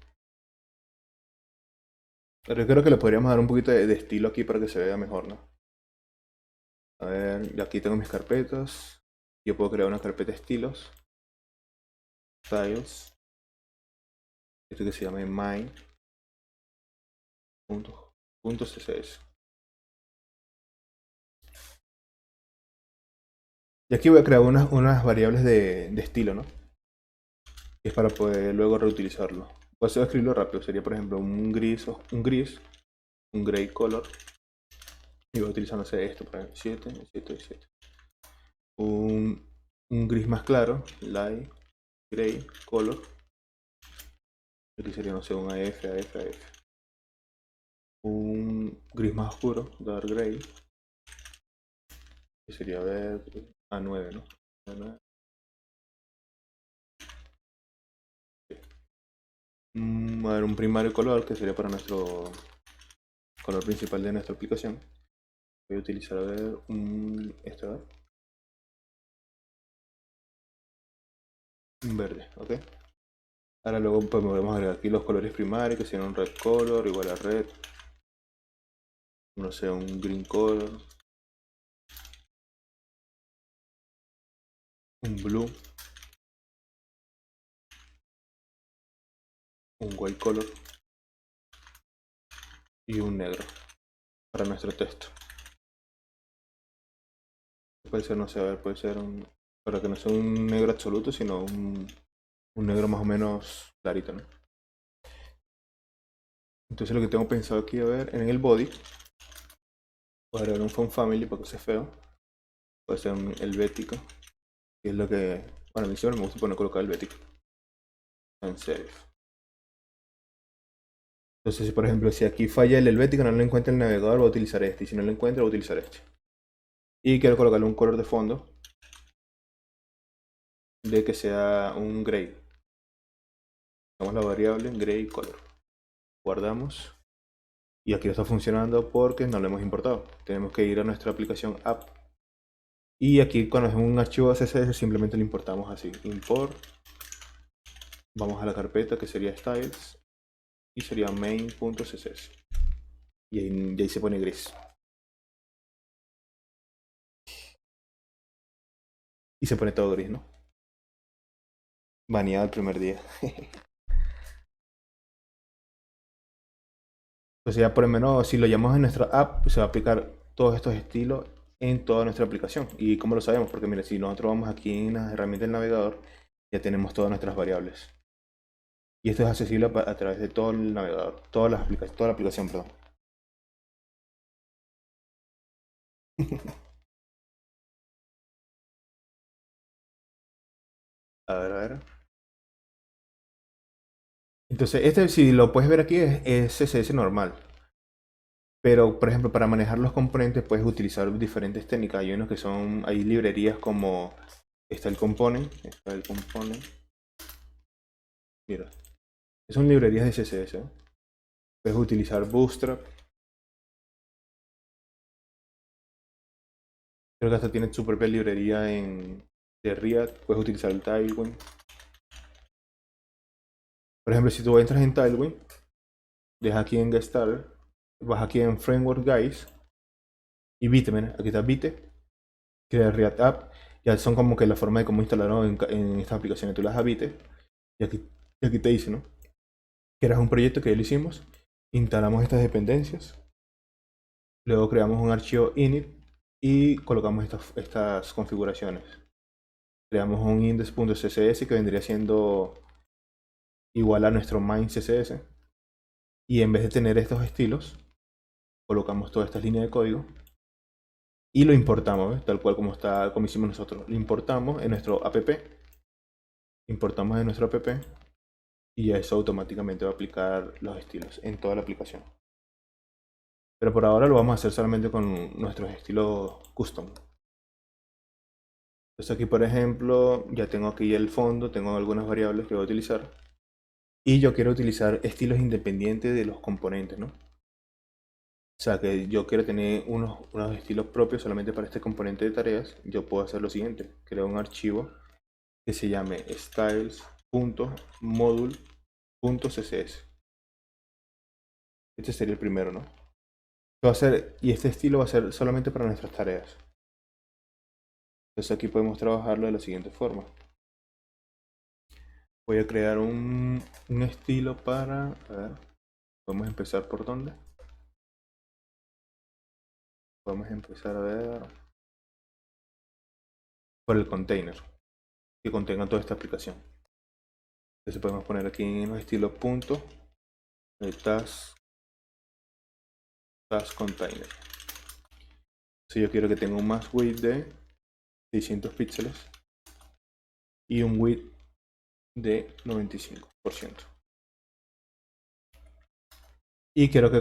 Pero yo creo que le podríamos dar un poquito de estilo aquí para que se vea mejor, ¿no? A ver, aquí tengo mis carpetas. Yo puedo crear una carpeta estilos. Styles. Esto que se llama main.css. Y aquí voy a crear unas variables de estilo, ¿no? Que es para poder luego reutilizarlo. Puedo escribirlo rápido. Sería, por ejemplo, un gris, un gray color. Y voy utilizando esto, por ejemplo, 7, 7, 7. Un gris más claro, light gray color. Aquí sería, no sé, un AF, AF, AF. Un gris más oscuro, dark gray. Que sería verde, A9, ¿no? A9. A ver, un primario color que sería para nuestro color principal de nuestra aplicación. Voy a utilizar, a ver, este, a ver. Un verde, ¿ok? Ahora luego pues podemos agregar aquí los colores primarios, que serían un red color igual a red. No sé, un green color. Un blue. Un white color. Y un negro para nuestro texto. Puede ser, no sé, a ver, puede ser para que no sea un negro absoluto, sino un negro más o menos clarito, ¿no? Entonces lo que tengo pensado aquí, a ver, en el body, voy a agregar un font family porque sea feo. Puede ser un helvético, que es lo que, bueno, a mí siempre me gusta poner colocar helvético. En save. Entonces, por ejemplo, si aquí falla el helvético, no lo encuentra el navegador, voy a utilizar este. Y si no lo encuentra, voy a utilizar este. Y quiero colocarle un color de fondo de que sea un gray. Damos la variable gray color. Guardamos. Y aquí no está funcionando porque no lo hemos importado. Tenemos que ir a nuestra aplicación app Y aquí cuando es un archivo CSS simplemente lo importamos así. Import. Vamos a la carpeta que sería styles. Y sería main.css. Y ahí se pone gris. Y se pone todo gris, ¿no? Baneado el primer día. Entonces ya por lo menos si lo llamamos en nuestra app, se va a aplicar todos estos estilos en toda nuestra aplicación. ¿Y cómo lo sabemos? Porque mire, si nosotros vamos aquí en las herramientas del navegador, ya tenemos todas nuestras variables. Y esto es accesible a través de todo el navegador, toda la aplicación, perdón. A ver, a ver. Entonces, este si lo puedes ver aquí es CSS normal. Pero, por ejemplo, para manejar los componentes puedes utilizar diferentes técnicas. Hay unos que son, hay librerías como está el component. Mira, son librerías de CSS. Puedes utilizar Bootstrap. Creo que hasta tiene su propia librería de React. Puedes utilizar el Tailwind. Por ejemplo, si tú entras en Tailwind, deja aquí en Get Started, vas aquí en Framework Guys y Vite, mira, aquí está Vite, crea React App. Ya son como que la forma de cómo instalarlo en estas aplicaciones. Tú le das a Vite y aquí te dice, ¿no? Que era un proyecto que ya lo hicimos. Instalamos estas dependencias. Luego creamos un archivo init y colocamos estas configuraciones. Creamos un index.css que vendría siendo igual a nuestro main CSS. Y en vez de tener estos estilos, colocamos todas estas líneas de código y lo importamos, ¿ves? Tal cual como hicimos nosotros. Lo importamos en nuestro app. Importamos en nuestro app y eso automáticamente va a aplicar los estilos en toda la aplicación. Pero por ahora lo vamos a hacer solamente con nuestros estilos custom. Entonces aquí, por ejemplo, ya tengo aquí el fondo, tengo algunas variables que voy a utilizar. Y yo quiero utilizar estilos independientes de los componentes, ¿no? O sea, que yo quiero tener unos estilos propios solamente para este componente de tareas. Yo puedo hacer lo siguiente. Creo un archivo que se llame styles.module.css. Este sería el primero, ¿no? Y este estilo va a ser solamente para nuestras tareas. Entonces aquí podemos trabajarlo de la siguiente forma. Voy a crear un estilo para... A ver, podemos empezar por dónde. Vamos a empezar a ver por el container que contenga toda esta aplicación. Entonces podemos poner aquí en los estilos punto el task container. Si yo quiero que tenga un max width de 600 píxeles y un width de 95%. Y quiero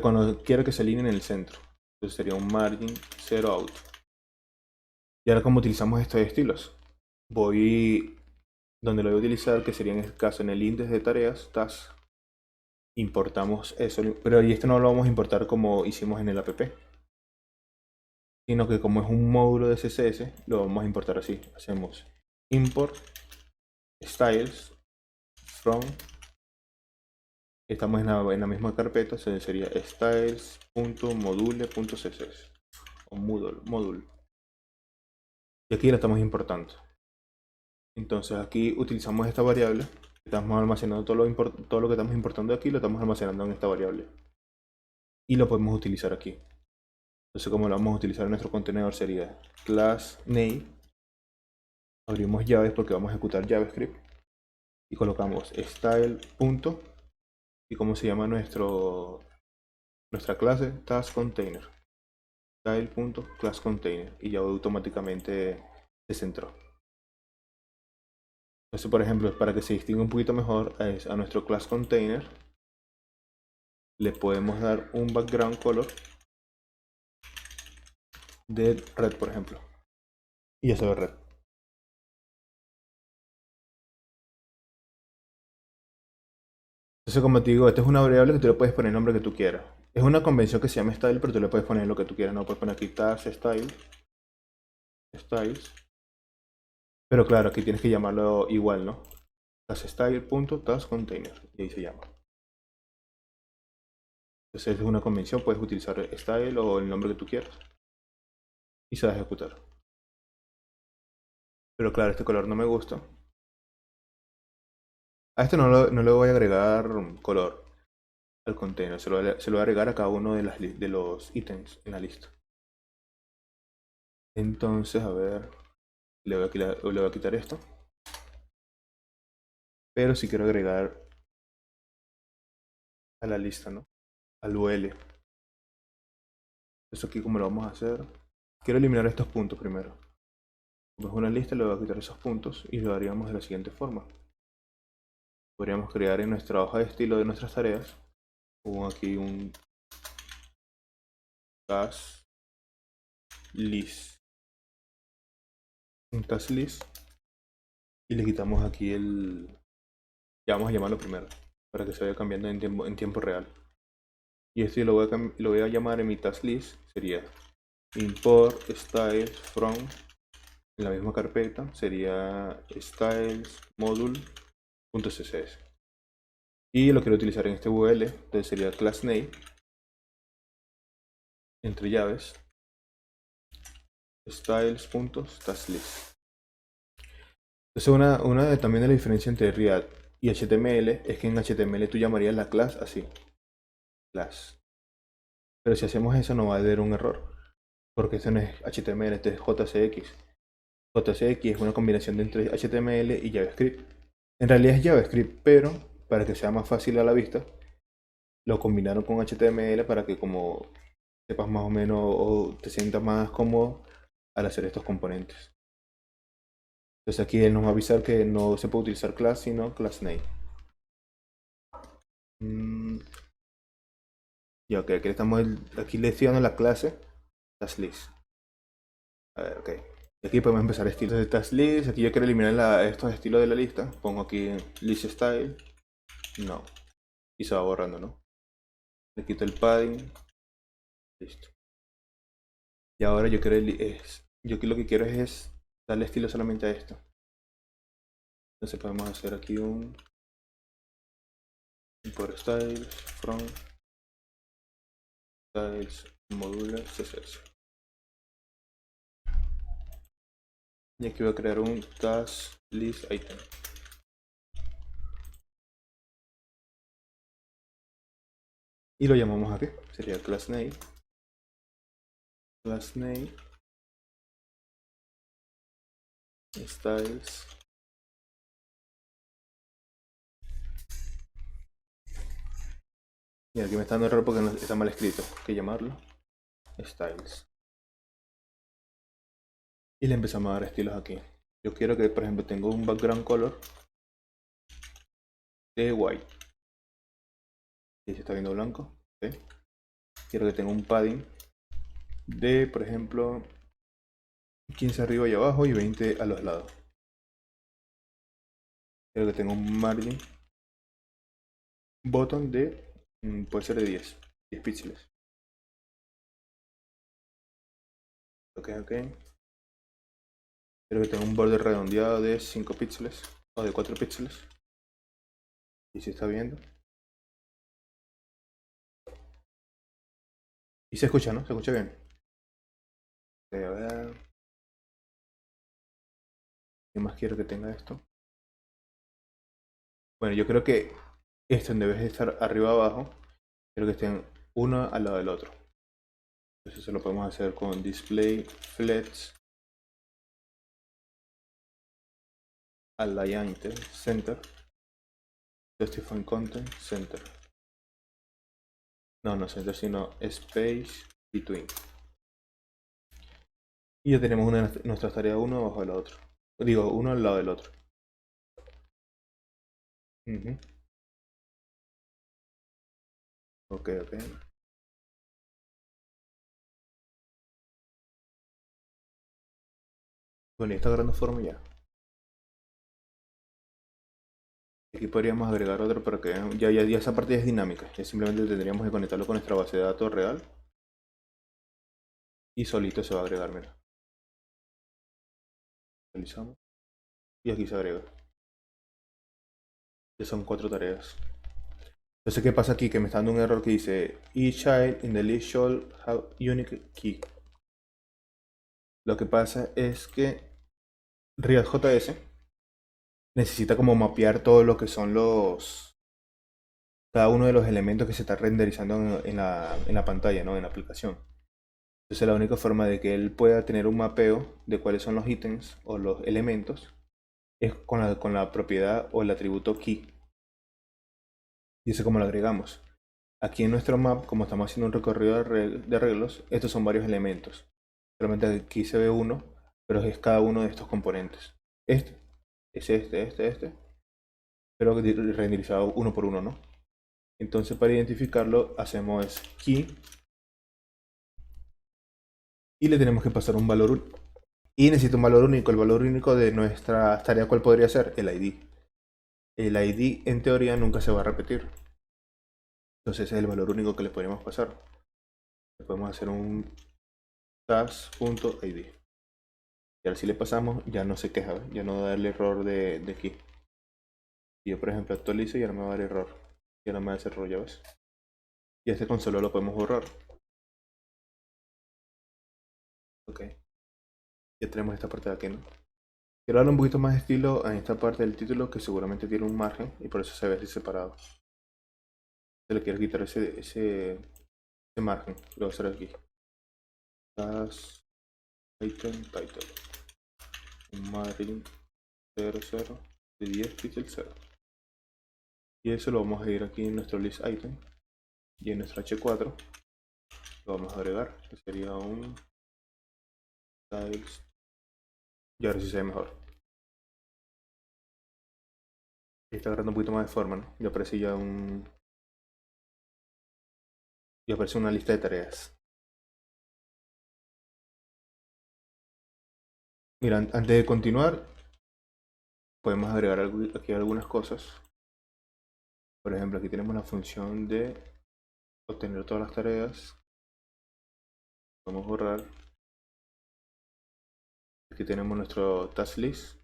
que se alineen en el centro. Entonces sería un margin 0 out. Y ahora como utilizamos estos estilos, voy donde lo voy a utilizar, que sería en este caso en el índice de tareas, task, importamos eso, pero y esto no lo vamos a importar como hicimos en el app, sino que como es un módulo de CSS, lo vamos a importar así. Hacemos import styles from, estamos en la misma carpeta, sería styles.module.css o module. Y aquí la estamos importando. Entonces aquí utilizamos esta variable, estamos almacenando todo lo que estamos importando aquí, lo estamos almacenando en esta variable. Y lo podemos utilizar aquí. Entonces como lo vamos a utilizar en nuestro contenedor sería class name, abrimos llaves porque vamos a ejecutar JavaScript y colocamos style. Y cómo se llama nuestra clase, task container, style.classContainer, y ya automáticamente se centró. Entonces, por ejemplo, para que se distinga un poquito mejor a nuestro class container, le podemos dar un background color de red, por ejemplo, y ya se ve red. Entonces, como te digo, esta es una variable que tú le puedes poner el nombre que tú quieras. Es una convención que se llama style, pero tú le puedes poner lo que tú quieras. No puedes poner aquí task style styles. Pero claro, aquí tienes que llamarlo igual, ¿no? TaskStyle.taskContainer. Y ahí se llama. Entonces es una convención, puedes utilizar style o el nombre que tú quieras. Y se va a ejecutar. Pero claro, este color no me gusta. A este no le voy a agregar color al container. Se lo voy a agregar a cada uno de los ítems en la lista. Entonces, a ver, le voy a quitar esto. Pero si quiero agregar a la lista, ¿no? Al UL. Eso aquí como lo vamos a hacer. Quiero eliminar estos puntos primero. Como es una lista, le voy a quitar esos puntos y lo haríamos de la siguiente forma. Podríamos crear en nuestra hoja de estilo de nuestras tareas aquí un task list. Un task list. Y le quitamos aquí ya vamos a llamarlo primero, para que se vaya cambiando en tiempo real. Y esto lo voy a llamar en mi task list, sería import styles from, en la misma carpeta, sería styles module.css. Y lo quiero utilizar en este UL, entonces sería class name, entre llaves, styles.taskList. Entonces también de la diferencia entre React y HTML es que en HTML tú llamarías la class así, class. Pero si hacemos eso no va a haber un error, porque esto no es HTML, esto es JCX. JCX es una combinación de entre HTML y JavaScript. En realidad es JavaScript, pero para que sea más fácil a la vista, lo combinaron con HTML para que como sepas más o menos o te sientas más cómodo al hacer estos componentes. Entonces aquí él nos va a avisar que no se puede utilizar class, sino class name. Y ok, aquí le estoy dando la clase task list. A ver, ok. Aquí podemos empezar estilos de task list. Aquí yo quiero eliminar estos estilos de la lista. Pongo aquí list style. No. Y se va borrando, ¿no? Le quito el padding. Listo. Y ahora yo aquí lo que quiero es darle estilo solamente a esto. Entonces podemos hacer aquí un import styles from styles module css. Y aquí voy a crear un task list item. Y lo llamamos aquí. Sería class name. Class name. Styles. Y aquí me está dando error porque está mal escrito. Hay que llamarlo styles. Y le empezamos a dar estilos aquí. Yo quiero que, por ejemplo, tenga un background color de white. Y se está viendo blanco. ¿Sí? Quiero que tenga un padding de, por ejemplo, 15 arriba y abajo y 20 a los lados. Quiero que tenga un margin bottom de, puede ser de 10 píxeles. Ok. Quiero que tenga un borde redondeado de 5 píxeles o de 4 píxeles. Y si está viendo. Y se escucha, ¿no? Se escucha bien. Ok, a ver. ¿Qué más quiero que tenga esto? Bueno, yo creo que esto en vez de estar arriba abajo, quiero que estén uno al lado del otro. Entonces eso lo podemos hacer con display flex align center justify content center. No center, sino space between. Y ya tenemos nuestras tareas uno abajo del otro. Digo, uno al lado del otro. Ok. Bueno, y está agarrando forma ya. Aquí podríamos agregar otro para que ya esa parte ya es dinámica. Ya simplemente tendríamos que conectarlo con nuestra base de datos real. Y solito se va a agregar, mira. Realizamos. Y aquí se agrega. Ya son 4 tareas. Entonces, ¿qué pasa aquí? Que me está dando un error que dice each child in the list should have unique key. Lo que pasa es que React.js necesita como mapear todo lo que son cada uno de los elementos que se está renderizando en la pantalla, ¿no? En la aplicación. Entonces la única forma de que él pueda tener un mapeo de cuáles son los ítems o los elementos es con la propiedad o el atributo key. Y eso como lo agregamos. Aquí en nuestro map, como estamos haciendo un recorrido de arreglos, estos son varios elementos. Solamente aquí se ve uno, pero es cada uno de estos componentes. Este es este, pero renderizado uno por uno, ¿no? Entonces para identificarlo hacemos key y le tenemos que pasar un valor único. Y necesito un valor único. El valor único de nuestra tarea, ¿cuál podría ser? El ID. El ID en teoría nunca se va a repetir. Entonces ese es el valor único que le podemos pasar. Le podemos hacer un task.id. Y ahora si le pasamos, ya no se queja, ¿ves? Ya no da el error de aquí. Si yo por ejemplo actualizo, ya no me va a dar error. Ya no me va a hacer error, ya ves. Y este consolo lo podemos borrar. Ok. Ya tenemos esta parte de aquí, ¿no? Quiero darle un poquito más de estilo a esta parte del título que seguramente tiene un margen y por eso se ve así separado. Se le quiero quitar ese margen. Lo voy a hacer aquí. Task item title. Un margin 00 de 10 píxeles 0. Y eso lo vamos a ir aquí en nuestro list item. Y en nuestro H4 lo vamos a agregar. Que sería un styles. Y ahora sí se ve mejor. Y está agarrando un poquito más de forma, ¿no? Y aparece ya Y aparece una lista de tareas. Mira, antes de continuar, podemos agregar aquí algunas cosas. Por ejemplo, aquí tenemos la función de obtener todas las tareas. Vamos a borrar. Aquí tenemos nuestro task list.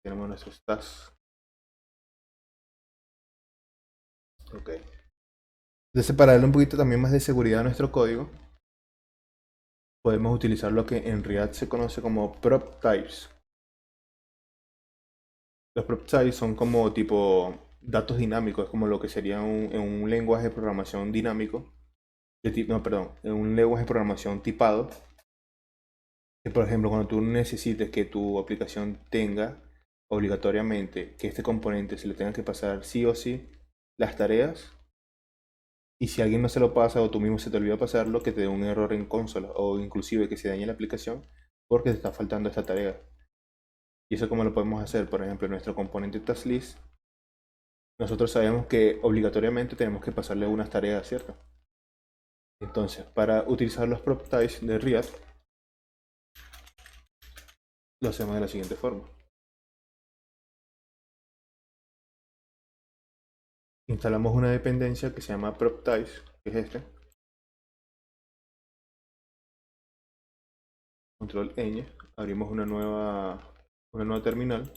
Tenemos nuestros tasks. Ok. Entonces, para darle un poquito también más de seguridad a nuestro código, podemos utilizar lo que en React se conoce como prop types. Los prop types son como tipo datos dinámicos, como lo que sería en un lenguaje de programación dinámico. No, perdón, en un lenguaje de programación tipado. Que, por ejemplo, cuando tú necesites que tu aplicación tenga obligatoriamente que este componente se le tenga que pasar sí o sí las tareas. Y si alguien no se lo pasa o tú mismo se te olvida pasarlo, que te dé un error en consola o inclusive que se dañe la aplicación porque te está faltando esta tarea. Y eso cómo lo podemos hacer, por ejemplo, en nuestro componente task nosotros sabemos que obligatoriamente tenemos que pasarle unas tareas, ¿cierto? Entonces, para utilizar los prop types de React, lo hacemos de la siguiente forma. Instalamos una dependencia que se llama prop types, que es este. Control Ñ, abrimos una nueva terminal.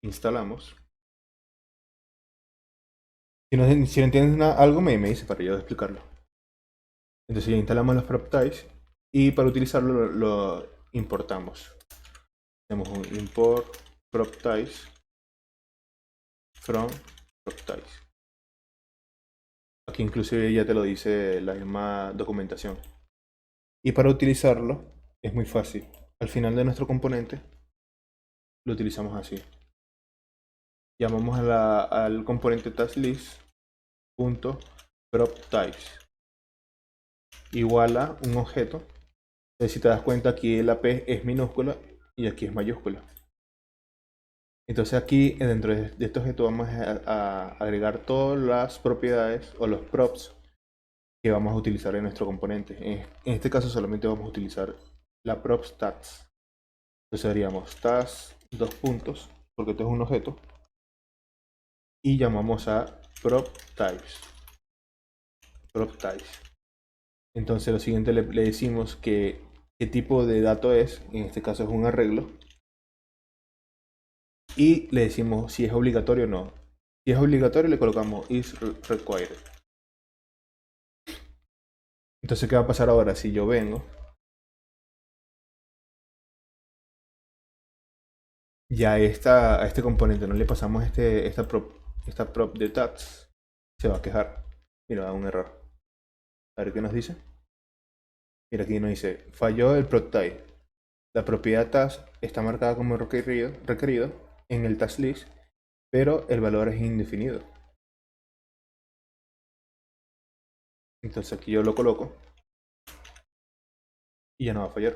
Instalamos. Si no entiendes algo, me dice para yo explicarlo. Entonces ya instalamos los prop types y para utilizarlo lo importamos. Tenemos un import prop types from prop types. Aquí inclusive ya te lo dice la misma documentación. Y para utilizarlo es muy fácil. Al final de nuestro componente lo utilizamos así. Llamamos al componente taskList.propTypes igual a un objeto. Entonces, si te das cuenta, aquí la P es minúscula y aquí es mayúscula. Entonces aquí dentro de este objeto vamos a agregar todas las propiedades o los props que vamos a utilizar en nuestro componente. En este caso solamente vamos a utilizar la props tags. Entonces haríamos tags dos puntos, porque esto es un objeto, y llamamos a prop types. Entonces lo siguiente le decimos que qué tipo de dato es, en este caso es un arreglo, y le decimos si es obligatorio o no. Si es obligatorio le colocamos is required. Entonces, ¿qué va a pasar ahora? Si yo vengo, ya a este componente no le pasamos esta prop de tats, se va a quejar. Mira, da un error. A ver qué nos dice. Mira, aquí nos dice, falló el prop type. La propiedad task está marcada como requerido en el task list, pero el valor es indefinido. Entonces aquí yo lo coloco y ya no va a fallar.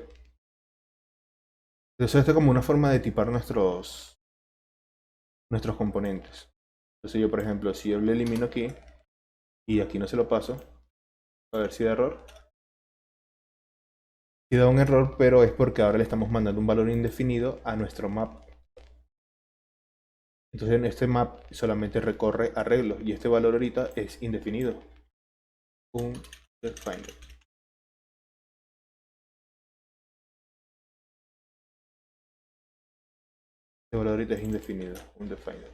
Entonces esto es como una forma de tipar nuestros componentes. Entonces yo, por ejemplo, si yo le elimino aquí y aquí no se lo paso, a ver si da error. Si da un error, pero es porque ahora le estamos mandando un valor indefinido a nuestro map. Entonces en este map solamente recorre arreglos y este valor ahorita es indefinido. Undefined. Este valor ahorita es indefinido. Undefined.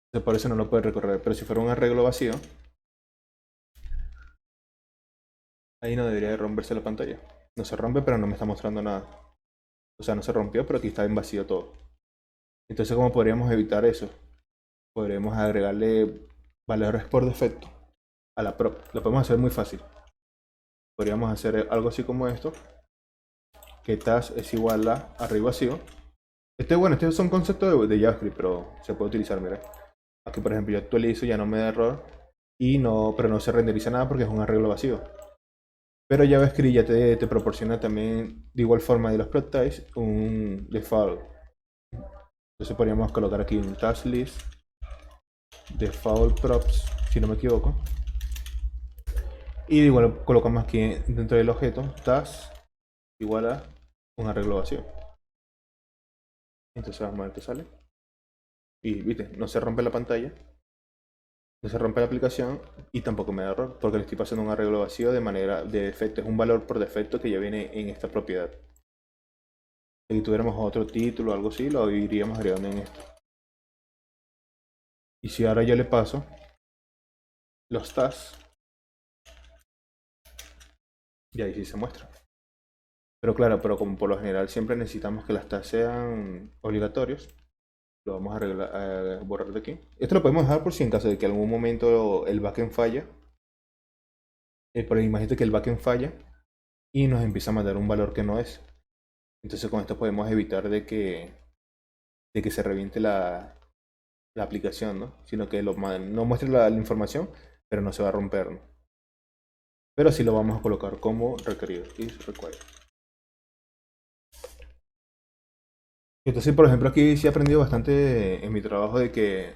Entonces por eso no lo puede recorrer. Pero si fuera un arreglo vacío, ahí no debería de romperse la pantalla. No se rompe, pero no me está mostrando nada. O sea, no se rompió, pero aquí está en vacío todo. Entonces, ¿cómo podríamos evitar eso? Podríamos agregarle valores por defecto a la prop. Lo podemos hacer muy fácil. Podríamos hacer algo así como esto, que task es igual a array vacío. Bueno, estos son conceptos de JavaScript, pero se puede utilizar, mira. Aquí, por ejemplo, yo actualizo, ya no me da error, pero no se renderiza nada porque es un arreglo vacío. Pero JavaScript ya te proporciona también, de igual forma de los prop types, un default. Entonces podríamos colocar aquí un task list default props, si no me equivoco. Y igual colocamos aquí dentro del objeto task igual a un arreglo vacío. Entonces vamos a ver qué sale. Y viste, no se rompe la pantalla, no se rompe la aplicación y tampoco me da error porque le estoy pasando un arreglo vacío de manera de defecto. Es un valor por defecto que ya viene en esta propiedad. Si tuviéramos otro título o algo así, lo iríamos agregando en esto. Y si ahora yo le paso los tasks, y ahí sí se muestra. Pero claro, pero como por lo general siempre necesitamos que las tasks sean obligatorios, lo vamos a borrar de aquí. Esto lo podemos dejar por si en caso de que algún momento el backend falla. Pero imagínate que el backend falla y nos empieza a mandar un valor que no es. Entonces con esto podemos evitar de que se reviente la aplicación, ¿no? Sino que no muestre la información, pero no se va a romper, ¿no? Pero sí lo vamos a colocar como requerido. Is required. Entonces, por ejemplo, aquí sí he aprendido bastante en mi trabajo de que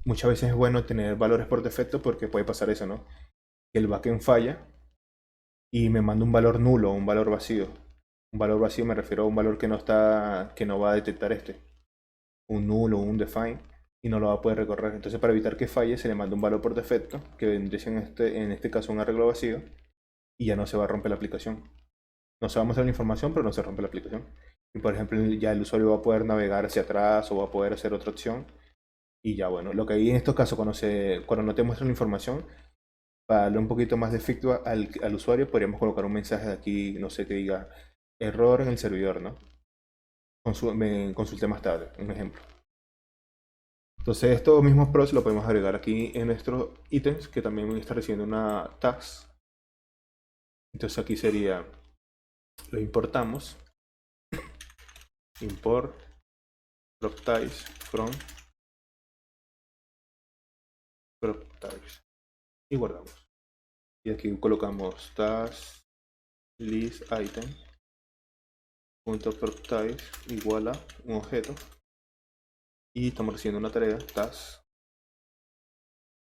muchas veces es bueno tener valores por defecto porque puede pasar eso, ¿no? Que el backend falla y me manda un valor nulo, un valor vacío. Un valor vacío me refiero a un valor que no va a detectar un nulo, un define, y no lo va a poder recorrer. Entonces, para evitar que falle, se le manda un valor por defecto, que vendría en este caso un arreglo vacío, y ya no se va a romper la aplicación. No se va a mostrar la información, pero no se rompe la aplicación. Y por ejemplo, ya el usuario va a poder navegar hacia atrás o va a poder hacer otra opción. Y ya bueno, lo que hay en estos casos, cuando no te muestran la información, para darle un poquito más de efecto al usuario, podríamos colocar un mensaje de aquí, no sé, que diga error en el servidor, ¿no? Me consulte más tarde, un ejemplo. Entonces, estos mismos pros lo podemos agregar aquí en nuestros ítems, que también está recibiendo una tags. Entonces, aquí sería, lo importamos, import prop types from prop types y guardamos. Y aquí colocamos tags list item punto prop types igual a un objeto y estamos recibiendo una tarea task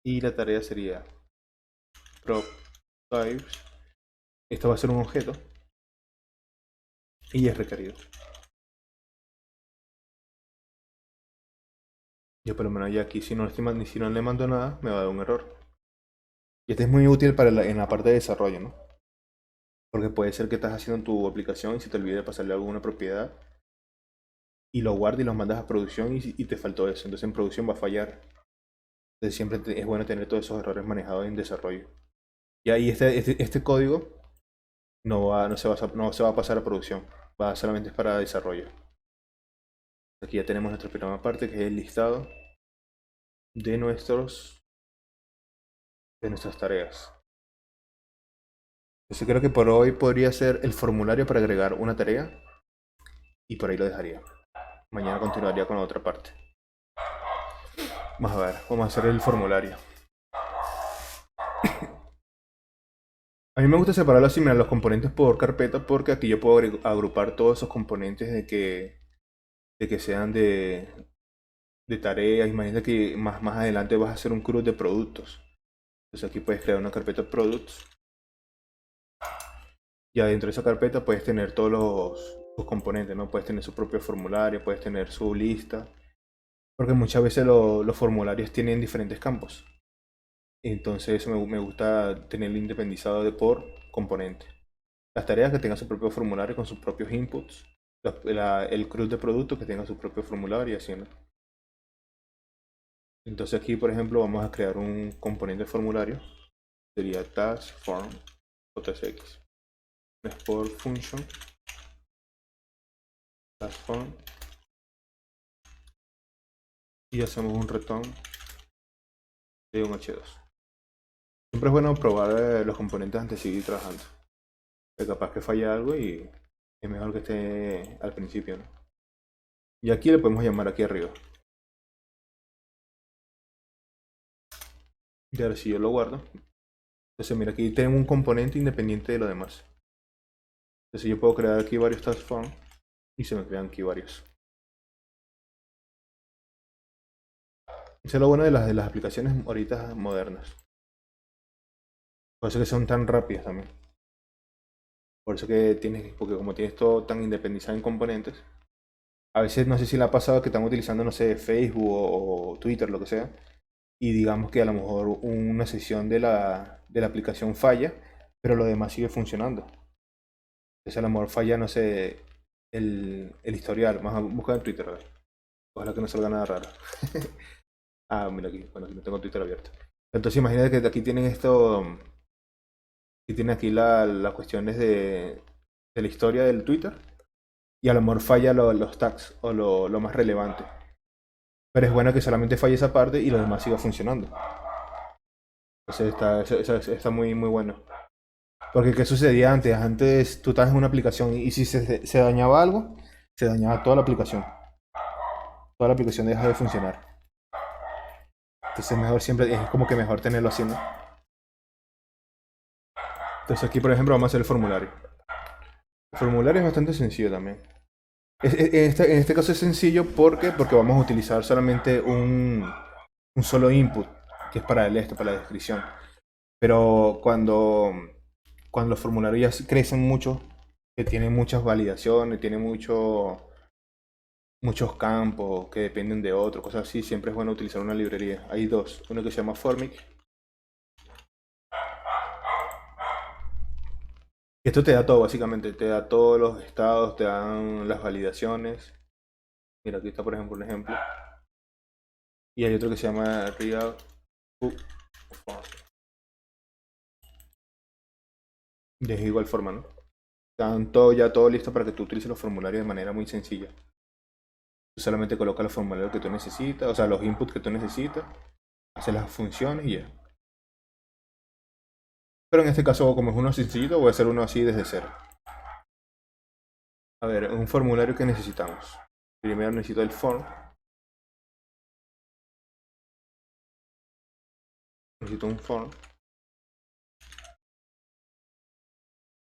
y la tarea sería prop types. Esto va a ser un objeto y es requerido. Yo por lo menos ya aquí si no le mando nada me va a dar un error. Y este es muy útil para en la parte de desarrollo, ¿no? Porque puede ser que estás haciendo tu aplicación y se te olvide pasarle alguna propiedad y lo guardas y lo mandas a producción y te faltó eso. Entonces en producción va a fallar. Entonces siempre es bueno tener todos esos errores manejados en desarrollo. Y ahí este código no se va a pasar a producción. Va solamente es para desarrollo. Aquí ya tenemos nuestra primera parte que es el listado de de nuestras tareas. Entonces creo que por hoy podría ser el formulario para agregar una tarea y por ahí lo dejaría. Mañana continuaría con la otra parte. Vamos a ver, vamos a hacer el formulario. A mí me gusta separarlo así, mira, los componentes por carpeta porque aquí yo puedo agrupar todos esos componentes de que sean de tareas. Imagínate que más adelante vas a hacer un CRUD de productos. Entonces aquí puedes crear una carpeta products. Y adentro de esa carpeta puedes tener todos los componentes, ¿no? Puedes tener su propio formulario, puedes tener su lista. Porque muchas veces los formularios tienen diferentes campos. Entonces eso me gusta tenerlo independizado por componente. Las tareas que tengan su propio formulario con sus propios inputs. El CRUD de producto que tenga su propio formulario y así, ¿no? Entonces aquí, por ejemplo, vamos a crear un componente formulario. Sería task form JSX. Export function task form. Y hacemos un return de un H2. Siempre es bueno probar los componentes antes de seguir trabajando. Porque capaz que falla algo y es mejor que esté al principio, ¿no? Y aquí le podemos llamar aquí arriba. Y ahora si yo lo guardo. Entonces mira, aquí tengo un componente independiente de lo demás. Entonces yo puedo crear aquí varios task form y se me crean aquí varios. Eso es lo bueno de de las aplicaciones ahorita modernas. Por eso que son tan rápidas también. Por eso que tienes, porque como tienes todo tan independizado en componentes, a veces no sé si le ha pasado que están utilizando, no sé, Facebook o Twitter, lo que sea, y digamos que a lo mejor una sesión de la aplicación falla, pero lo demás sigue funcionando. Entonces a lo mejor falla, no sé, el historial. Vamos a buscar en Twitter, a ver. Ojalá que no salga nada raro. Ah, mira aquí, bueno, aquí no tengo Twitter abierto. Entonces imagínate que aquí tienen esto, y tienen aquí las cuestiones de la historia del Twitter, y a lo mejor falla los tags o lo más relevante. Pero es bueno que solamente falle esa parte y lo demás siga funcionando. Entonces está muy bueno. Porque ¿qué sucedía antes? Antes tú estabas en una aplicación y si se dañaba algo, se dañaba toda la aplicación. Toda la aplicación deja de funcionar. Entonces mejor siempre, es como que mejor tenerlo así, ¿no? Entonces aquí por ejemplo vamos a hacer el formulario. El formulario es bastante sencillo también. En este caso es sencillo porque vamos a utilizar solamente un solo input, que es para el esto, para la descripción. Pero cuando los formularios ya crecen mucho, que tienen muchas validaciones, tienen muchos campos que dependen de otros, cosas así, siempre es bueno utilizar una librería. Hay dos, uno que se llama Formic. Esto te da todo, básicamente, te da todos los estados, te dan las validaciones. Mira, aquí está por ejemplo un ejemplo. Y hay otro que se llama Real Form. De igual forma, ¿no? Están ya todo listo para que tú utilices los formularios de manera muy sencilla. Tú solamente colocas los formularios que tú necesitas, o sea, los inputs que tú necesitas, haces las funciones y ya. Pero en este caso, como es uno sencillito, voy a hacer uno así desde cero. A ver, un formulario que necesitamos. Primero necesito el form. Necesito un form.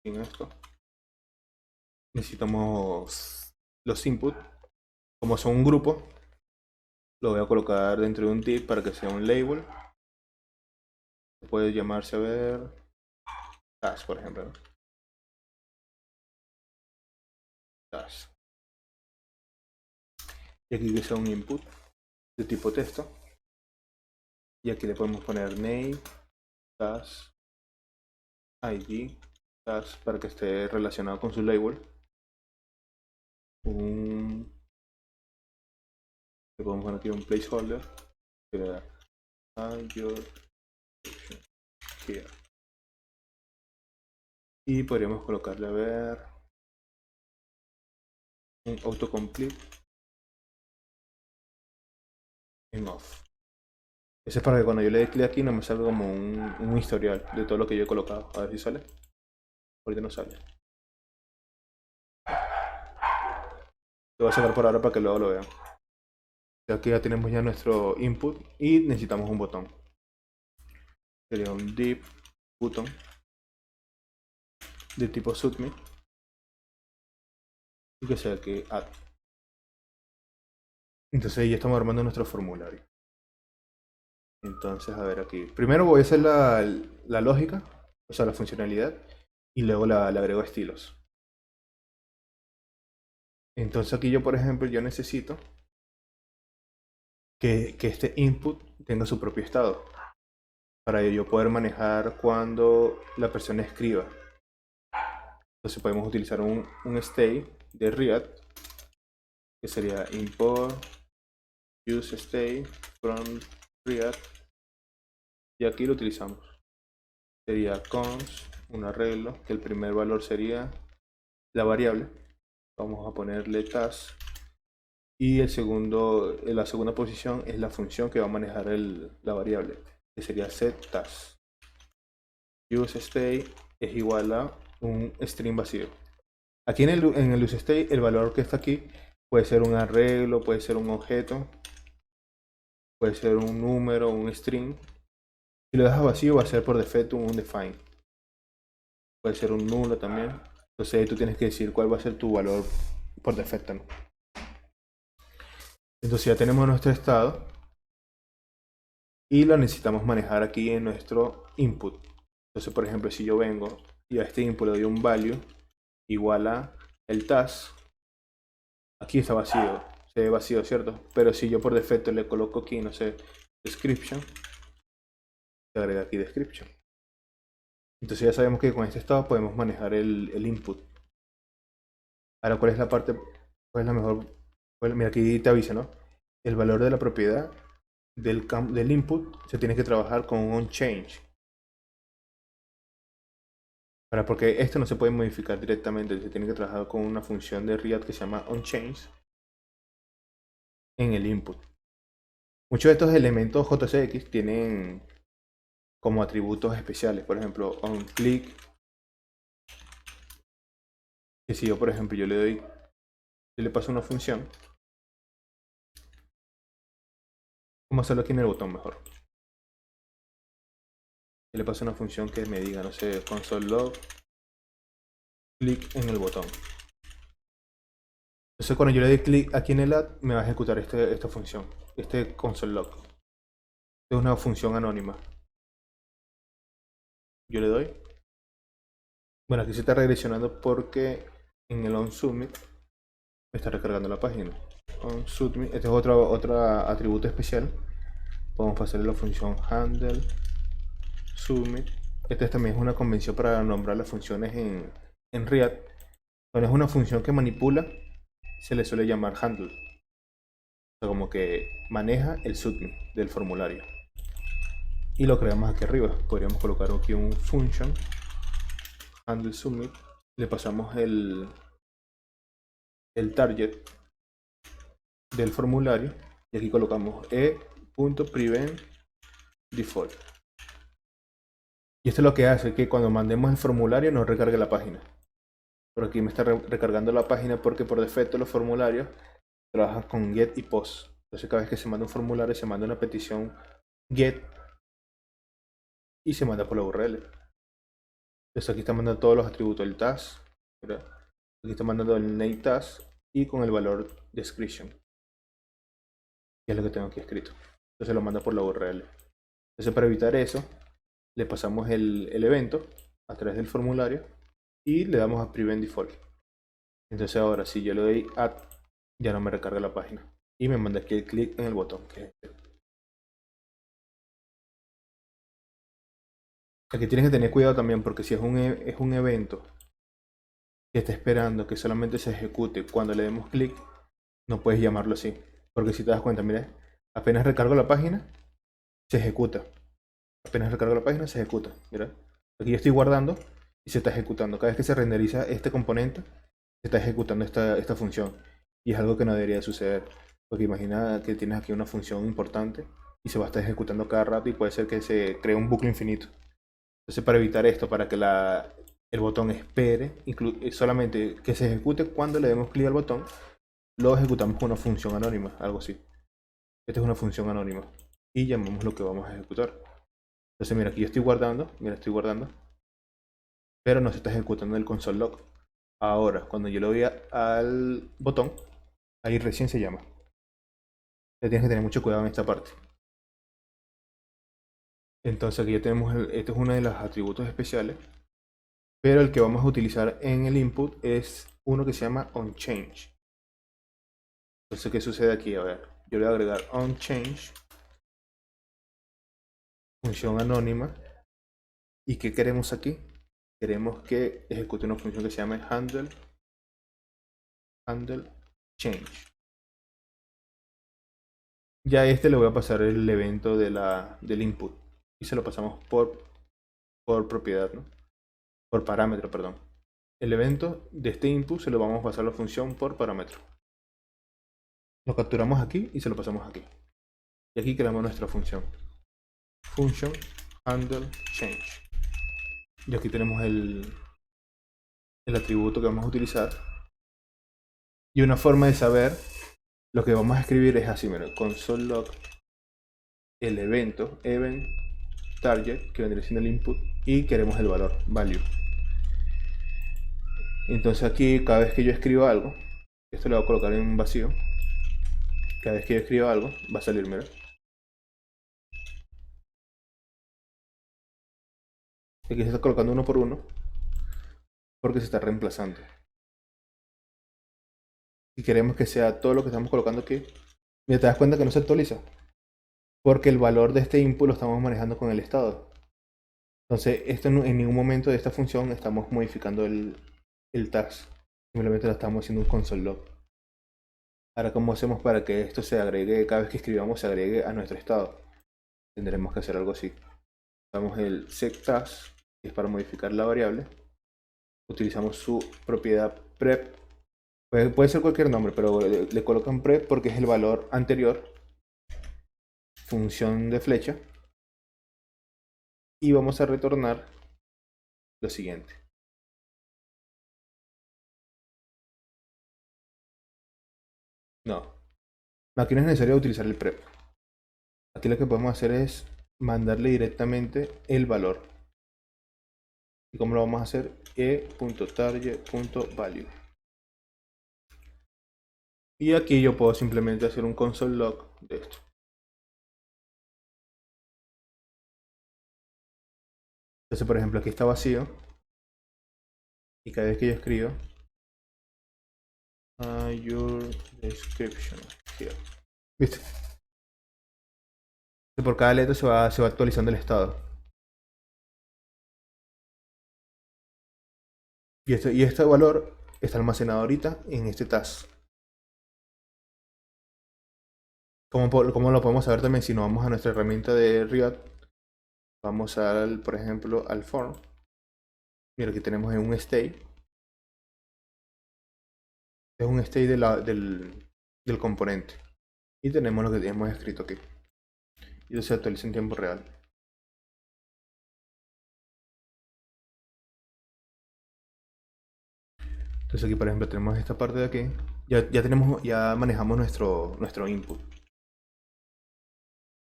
Sin esto. Necesitamos los inputs. Como son un grupo, lo voy a colocar dentro de un div para que sea un label. Puede llamarse, a ver, task, por ejemplo, ¿no? Task. Y aquí que sea un input de tipo texto. Y aquí le podemos poner name task ID, task para que esté relacionado con su label. Le podemos poner aquí un placeholder que le da add your description here. Y podríamos colocarle a ver un autocomplete en off. Ese es para que cuando yo le dé clic aquí no me salga como un historial de todo lo que yo he colocado. A ver si sale. Ahorita no sale. Lo voy a sacar por ahora para que luego lo vean. Aquí ya tenemos ya nuestro input y necesitamos un botón. Sería un div button de tipo submit y que sea aquí add. Entonces ya estamos armando nuestro formulario. Entonces, a ver aquí. Primero voy a hacer la lógica, o sea, la funcionalidad, y luego le agrego estilos. Entonces aquí yo, por ejemplo, yo necesito que este input tenga su propio estado. Para yo poder manejar cuando la persona escriba. Entonces podemos utilizar un state de React, que sería import use state from React. Y aquí lo utilizamos. Sería const, un arreglo, que el primer valor sería la variable. Vamos a ponerle task. Y la segunda posición es la función que va a manejar la variable, que sería setTask. UseState es igual a un string vacío. Aquí en el UseState, el valor que está aquí puede ser un arreglo, puede ser un objeto, puede ser un número, un string. Si lo dejas vacío va a ser por defecto un undefined. Puede ser un nulo también. Entonces ahí tú tienes que decir cuál va a ser tu valor por defecto, ¿no? Entonces ya tenemos nuestro estado y lo necesitamos manejar aquí en nuestro input. Entonces, por ejemplo, si yo vengo y a este input le doy un value igual a el task, aquí está vacío, se ve vacío, ¿cierto? Pero si yo por defecto le coloco aquí, no sé, description, se agrega aquí description. Entonces ya sabemos que con este estado podemos manejar el input. Ahora, ¿cuál es la parte, cuál es la mejor? Mira, aquí te avisa, ¿no? El valor de la propiedad del input se tiene que trabajar con un onChange. Porque esto no se puede modificar directamente, se tiene que trabajar con una función de React que se llama onChange en el input. Muchos de estos elementos JSX tienen como atributos especiales, por ejemplo, onClick, que si yo, por ejemplo, yo le paso una función, vamos a hacerlo aquí en el botón mejor. Yo le paso una función que me diga, no sé, console log, clic en el botón. Entonces cuando yo le doy clic aquí en el add, me va a ejecutar esta función, este console log. Es una función anónima. Yo le doy. Bueno, aquí se está regresionando porque en el onSubmit me está recargando la página. OnSubmit, este es otro atributo especial. Podemos pasarle la función handle submit. Esta también es una convención para nombrar las funciones en React. Cuando es una función que manipula, se le suele llamar handle. O sea, como que maneja el submit del formulario. Y lo creamos aquí arriba. Podríamos colocar aquí un function handle submit. Le pasamos el target del formulario y aquí colocamos e.prevent default. Y esto es lo que hace que cuando mandemos el formulario nos recargue la página. Por aquí me está recargando la página porque por defecto los formularios trabajan con get y post. Entonces cada vez que se manda un formulario se manda una petición get y se manda por la URL. Entonces aquí está mandando todos los atributos del task. Aquí está mandando el name task y con el valor description. Que es lo que tengo aquí escrito. Entonces lo manda por la URL. Entonces para evitar eso, le pasamos el evento a través del formulario y le damos a prevent default. Entonces ahora si yo le doy add, ya no me recarga la página y me manda aquí el clic en el botón que es este. Aquí tienes que tener cuidado también porque si es un evento que está esperando que solamente se ejecute cuando le demos clic, no puedes llamarlo así. Porque si te das cuenta, mira, apenas recargo la página, se ejecuta. Apenas recargo la página, se ejecuta. Mira, aquí yo estoy guardando y se está ejecutando. Cada vez que se renderiza este componente, se está ejecutando esta función. Y es algo que no debería suceder. Porque imagina que tienes aquí una función importante y se va a estar ejecutando cada rato y puede ser que se cree un bucle infinito. Entonces, para evitar esto, para que el botón espere, solamente que se ejecute cuando le demos clic al botón, lo ejecutamos con una función anónima, algo así. Esta es una función anónima y llamamos lo que vamos a ejecutar. Entonces, mira, aquí yo estoy guardando, mira, estoy guardando, pero no se está ejecutando el console log. Ahora, cuando yo le doy al botón, ahí recién se llama. Entonces, tienes que tener mucho cuidado en esta parte. Entonces, aquí ya tenemos, este es uno de los atributos especiales, pero el que vamos a utilizar en el input es uno que se llama onChange. Entonces, ¿qué sucede aquí? A ver, yo le voy a agregar onChange, función anónima. ¿Y qué queremos aquí? Queremos que ejecute una función que se llama handle change. Ya a este le voy a pasar el evento del input y se lo pasamos por propiedad, ¿no? Por parámetro, perdón. El evento de este input se lo vamos a pasar a la función por parámetro. Lo capturamos aquí y se lo pasamos aquí. Y aquí creamos nuestra función. Function handle change. Y aquí tenemos el atributo que vamos a utilizar. Y una forma de saber lo que vamos a escribir es así, mira, console log el evento, event target, que vendría siendo el input, y queremos el valor, value. Entonces aquí, cada vez que yo escribo algo, esto lo voy a colocar en vacío, cada vez que yo escribo algo, va a salir, mira. Aquí se está colocando uno por uno, porque se está reemplazando. Si queremos que sea todo lo que estamos colocando aquí, mira, te das cuenta que no se actualiza, porque el valor de este input lo estamos manejando con el estado. Entonces, esto en ningún momento de esta función estamos modificando el task, simplemente lo estamos haciendo un console log. Ahora, ¿cómo hacemos para que esto se agregue, cada vez que escribamos se agregue a nuestro estado? Tendremos que hacer algo así. Usamos el setTask, que es para modificar la variable. Utilizamos su propiedad prep. Puede ser cualquier nombre, pero le colocan prep porque es el valor anterior. Función de flecha. Y vamos a retornar lo siguiente. No, aquí no es necesario utilizar el prep. Aquí lo que podemos hacer es mandarle directamente el valor. ¿Y cómo lo vamos a hacer? e.target.value. Y aquí yo puedo simplemente hacer un console log de esto. Entonces, por ejemplo, aquí está vacío. Y cada vez que yo escribo your description here. ¿Viste? Y por cada letra se va actualizando el estado. Y este valor está almacenado ahorita en este task. ¿Cómo lo podemos saber también? Si nos vamos a nuestra herramienta de Riot, vamos por ejemplo, al form. Mira, aquí tenemos en un state. Es un state del componente. Y tenemos lo que tenemos escrito aquí. Y eso se actualiza en tiempo real. Entonces aquí, por ejemplo, tenemos esta parte de aquí. Ya manejamos nuestro input.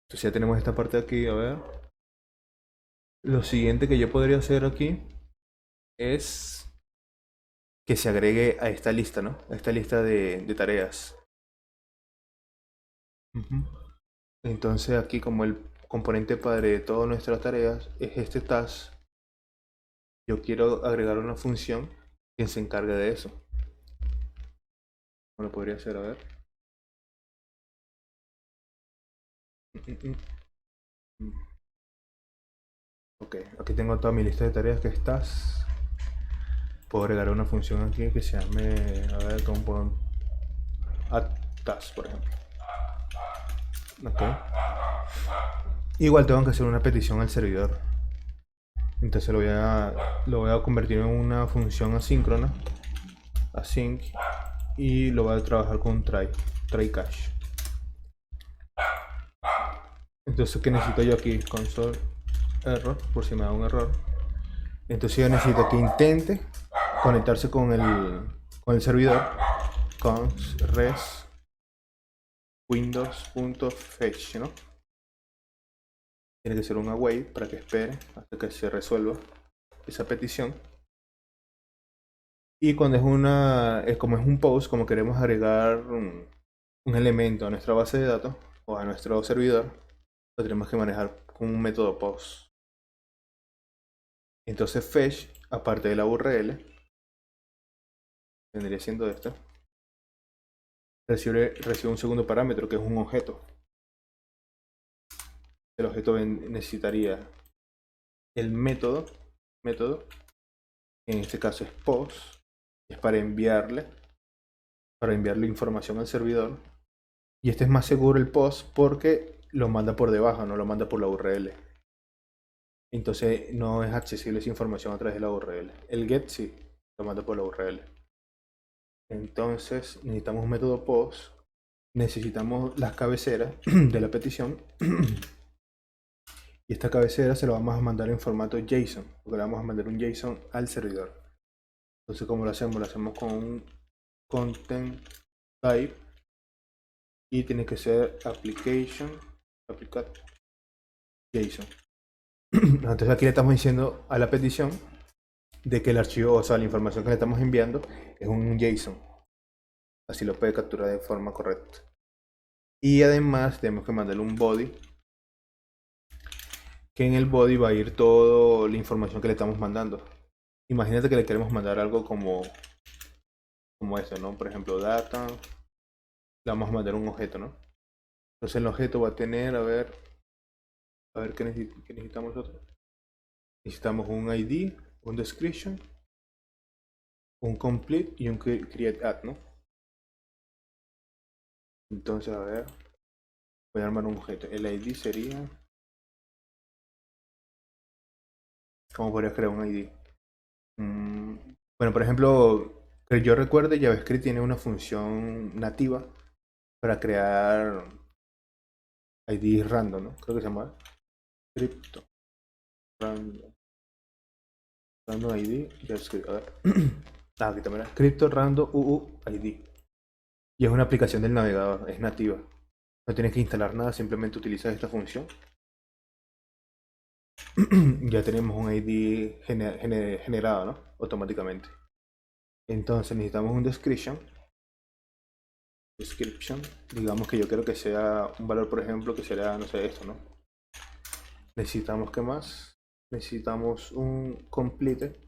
Entonces ya tenemos esta parte de aquí, a ver. Lo siguiente que yo podría hacer aquí es que se agregue a esta lista, ¿no? A esta lista de tareas. Ujú. Entonces aquí, como el componente padre de todas nuestras tareas es este task, yo quiero agregar una función que se encargue de eso. ¿Cómo lo podría hacer? A ver. Mm, mm, mm. Ok, aquí tengo toda mi lista de tareas que estás. Puedo agregar una función aquí que se llame, a ver, cómo puedo add task, por ejemplo. Ok. Igual tengo que hacer una petición al servidor. Entonces lo voy a convertir en una función asíncrona, async, y lo voy a trabajar con try catch. Entonces, ¿qué necesito yo aquí? Console error, por si me da un error. Entonces yo necesito que intente conectarse con el servidor, cons res windows.fetch, ¿no? Tiene que ser un await para que espere hasta que se resuelva esa petición. Y cuando como es un post, como queremos agregar un elemento a nuestra base de datos o a nuestro servidor, lo tenemos que manejar con un método post. Entonces fetch, aparte de la URL, vendría siendo esto, recibe un segundo parámetro que es un objeto. El objeto necesitaría el método, en este caso es post, es para enviarle información al servidor. Y este es más seguro el post porque lo manda por debajo, no lo manda por la URL. Entonces no es accesible esa información a través de la URL. El get sí, lo manda por la URL. Entonces necesitamos un método post, necesitamos las cabeceras de la petición y esta cabecera se lo vamos a mandar en formato JSON, porque le vamos a mandar un JSON al servidor. Entonces, ¿cómo lo hacemos? Lo hacemos con un content type y tiene que ser application JSON. Entonces aquí le estamos diciendo a la petición de que el archivo, o sea, la información que le estamos enviando es un JSON. Así lo puede capturar de forma correcta. Y además tenemos que mandarle un body, que en el body va a ir toda la información que le estamos mandando. Imagínate que le queremos mandar algo como esto, ¿no? Por ejemplo, data, le vamos a mandar un objeto, ¿no? Entonces el objeto va a tener, a ver qué necesitamos nosotros. Necesitamos un ID, un description, un complete y un create add, ¿no? Entonces, a ver, voy a armar un objeto. El ID sería, ¿cómo podría crear un ID? Bueno, por ejemplo, que yo recuerde, JavaScript tiene una función nativa para crear IDs random, ¿no? Creo que se llama crypto random ID JavaScript. A ver. Aquí también es crypto random ID. Y es una aplicación del navegador, es nativa. No tienes que instalar nada, simplemente utilizas esta función. Ya tenemos un ID generado, ¿no? Automáticamente. Entonces necesitamos un description. Digamos que yo quiero que sea un valor, por ejemplo, que será, no sé, esto, ¿no? Necesitamos, ¿qué más? Necesitamos un complete,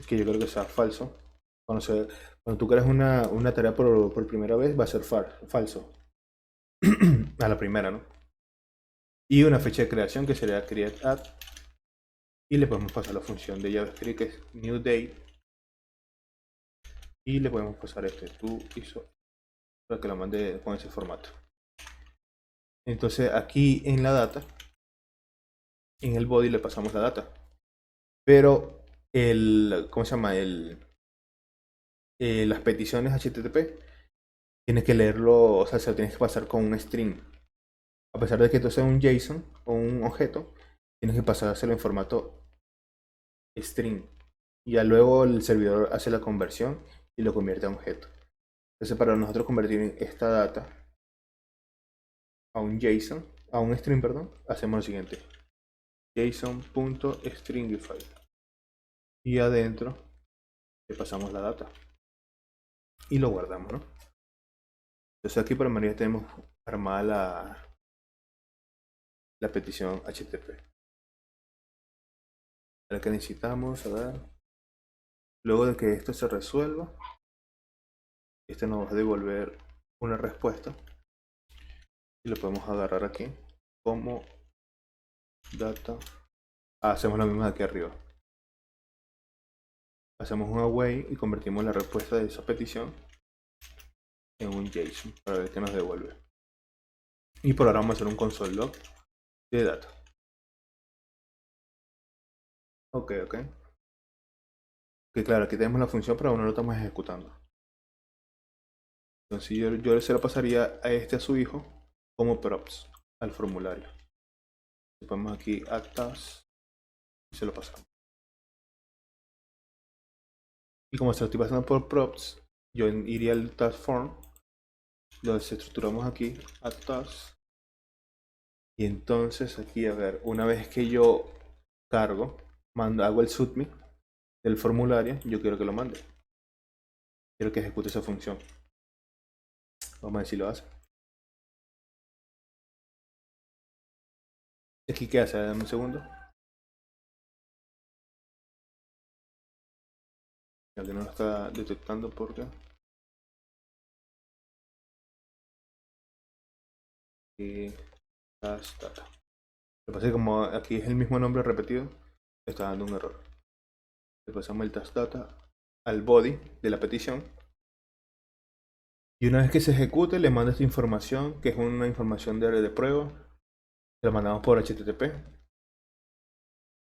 que yo creo que sea falso. Cuando tú creas una tarea por primera vez, va a ser falso. A la primera, ¿no? Y una fecha de creación que sería create add. Y le podemos pasar la función de JavaScript que es new date. Y le podemos pasar to ISO para que lo mande con ese formato. Entonces aquí en la data, en el body le pasamos la data. Pero ¿cómo se llama? Las peticiones HTTP tienes que leerlo, o sea, se lo tienes que pasar con un string. A pesar de que esto sea un JSON o un objeto, tienes que pasárselo en formato string. Y ya luego el servidor hace la conversión y lo convierte a objeto. Entonces, para nosotros convertir esta data a un JSON, a un string, perdón, hacemos lo siguiente: JSON.stringify. Y adentro le pasamos la data y lo guardamos, ¿no? Entonces aquí por manera tenemos armada la petición HTTP. La que necesitamos, a ver, luego de que esto se resuelva, este nos va a devolver una respuesta y lo podemos agarrar aquí como data. Hacemos lo mismo de aquí arriba. Hacemos un await y convertimos la respuesta de esa petición en un JSON para ver qué nos devuelve. Y por ahora vamos a hacer un console log de data. Ok. Que claro, aquí tenemos la función, pero aún no lo estamos ejecutando. Entonces yo se lo pasaría a su hijo como props al formulario. Le ponemos aquí add task y se lo pasamos. Y como se lo estoy pasando por props, yo iría al task form, lo desestructuramos aquí, add task. Y entonces aquí, a ver, una vez que yo cargo, hago el submit del formulario, yo quiero que lo mande. Quiero que ejecute esa función. Vamos a ver si lo hace. Aquí, ¿qué hace? Dame un segundo. Ya que no lo está detectando porque... Y task data. Lo que pasa es que como aquí es el mismo nombre repetido, está dando un error. Le pasamos el task data al body de la petición. Y una vez que se ejecute, le manda esta información, que es una información de prueba. Se lo mandamos por HTTP.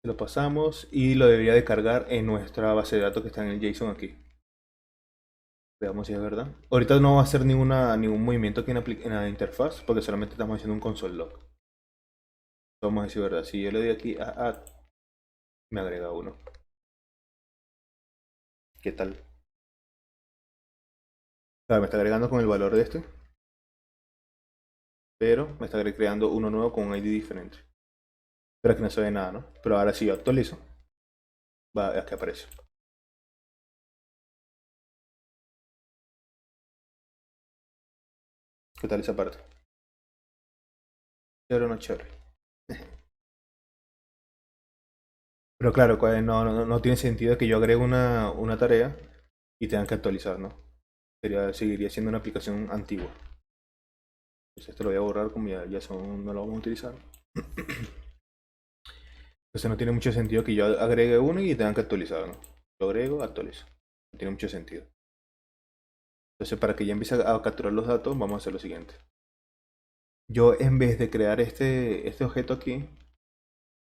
Se lo pasamos y lo debería de cargar en nuestra base de datos que está en el JSON aquí. Veamos si es verdad. Ahorita no va a hacer ningún movimiento aquí en la interfaz, porque solamente estamos haciendo un console log. Vamos a decir verdad. Si yo le doy aquí a add, me agrega uno. ¿Qué tal? Claro, me está agregando con el valor de este, pero me está creando uno nuevo con un ID diferente. Pero aquí no se ve nada, ¿no? Pero ahora si yo actualizo, va a que aparece. ¿Qué tal esa parte? Chévere o no chévere. Pero claro, no tiene sentido que yo agregue una tarea y tengan que actualizar, ¿no? Seguiría siendo una aplicación antigua. Entonces esto lo voy a borrar como no lo vamos a utilizar. Entonces no tiene mucho sentido que yo agregue uno y tengan que actualizar, ¿no? Lo agrego, actualizo. No tiene mucho sentido. Entonces para que ya empiece a capturar los datos, vamos a hacer lo siguiente. Yo en vez de crear este objeto aquí,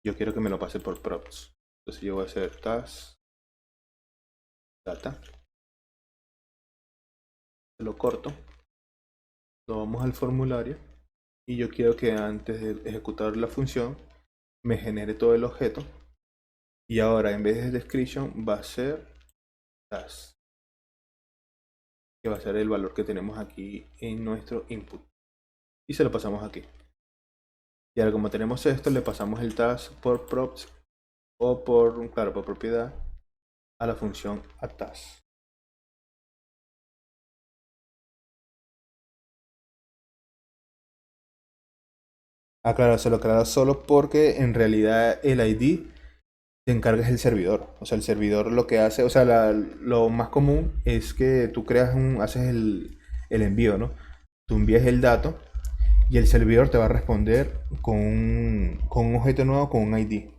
yo quiero que me lo pase por props. Entonces yo voy a hacer task data. Lo corto. Lo vamos al formulario. Y yo quiero que antes de ejecutar la función, me genere todo el objeto. Y ahora en vez de description va a ser task, que va a ser el valor que tenemos aquí en nuestro input. Y se lo pasamos aquí. Y ahora como tenemos esto, le pasamos el task por props o claro, por propiedad a la función addTask. Claro, se lo aclara solo porque en realidad el ID te encargas el servidor. O sea, el servidor lo que hace, o sea, lo más común es que tú haces el envío, ¿no? Tú envías el dato y el servidor te va a responder con un objeto nuevo con un ID.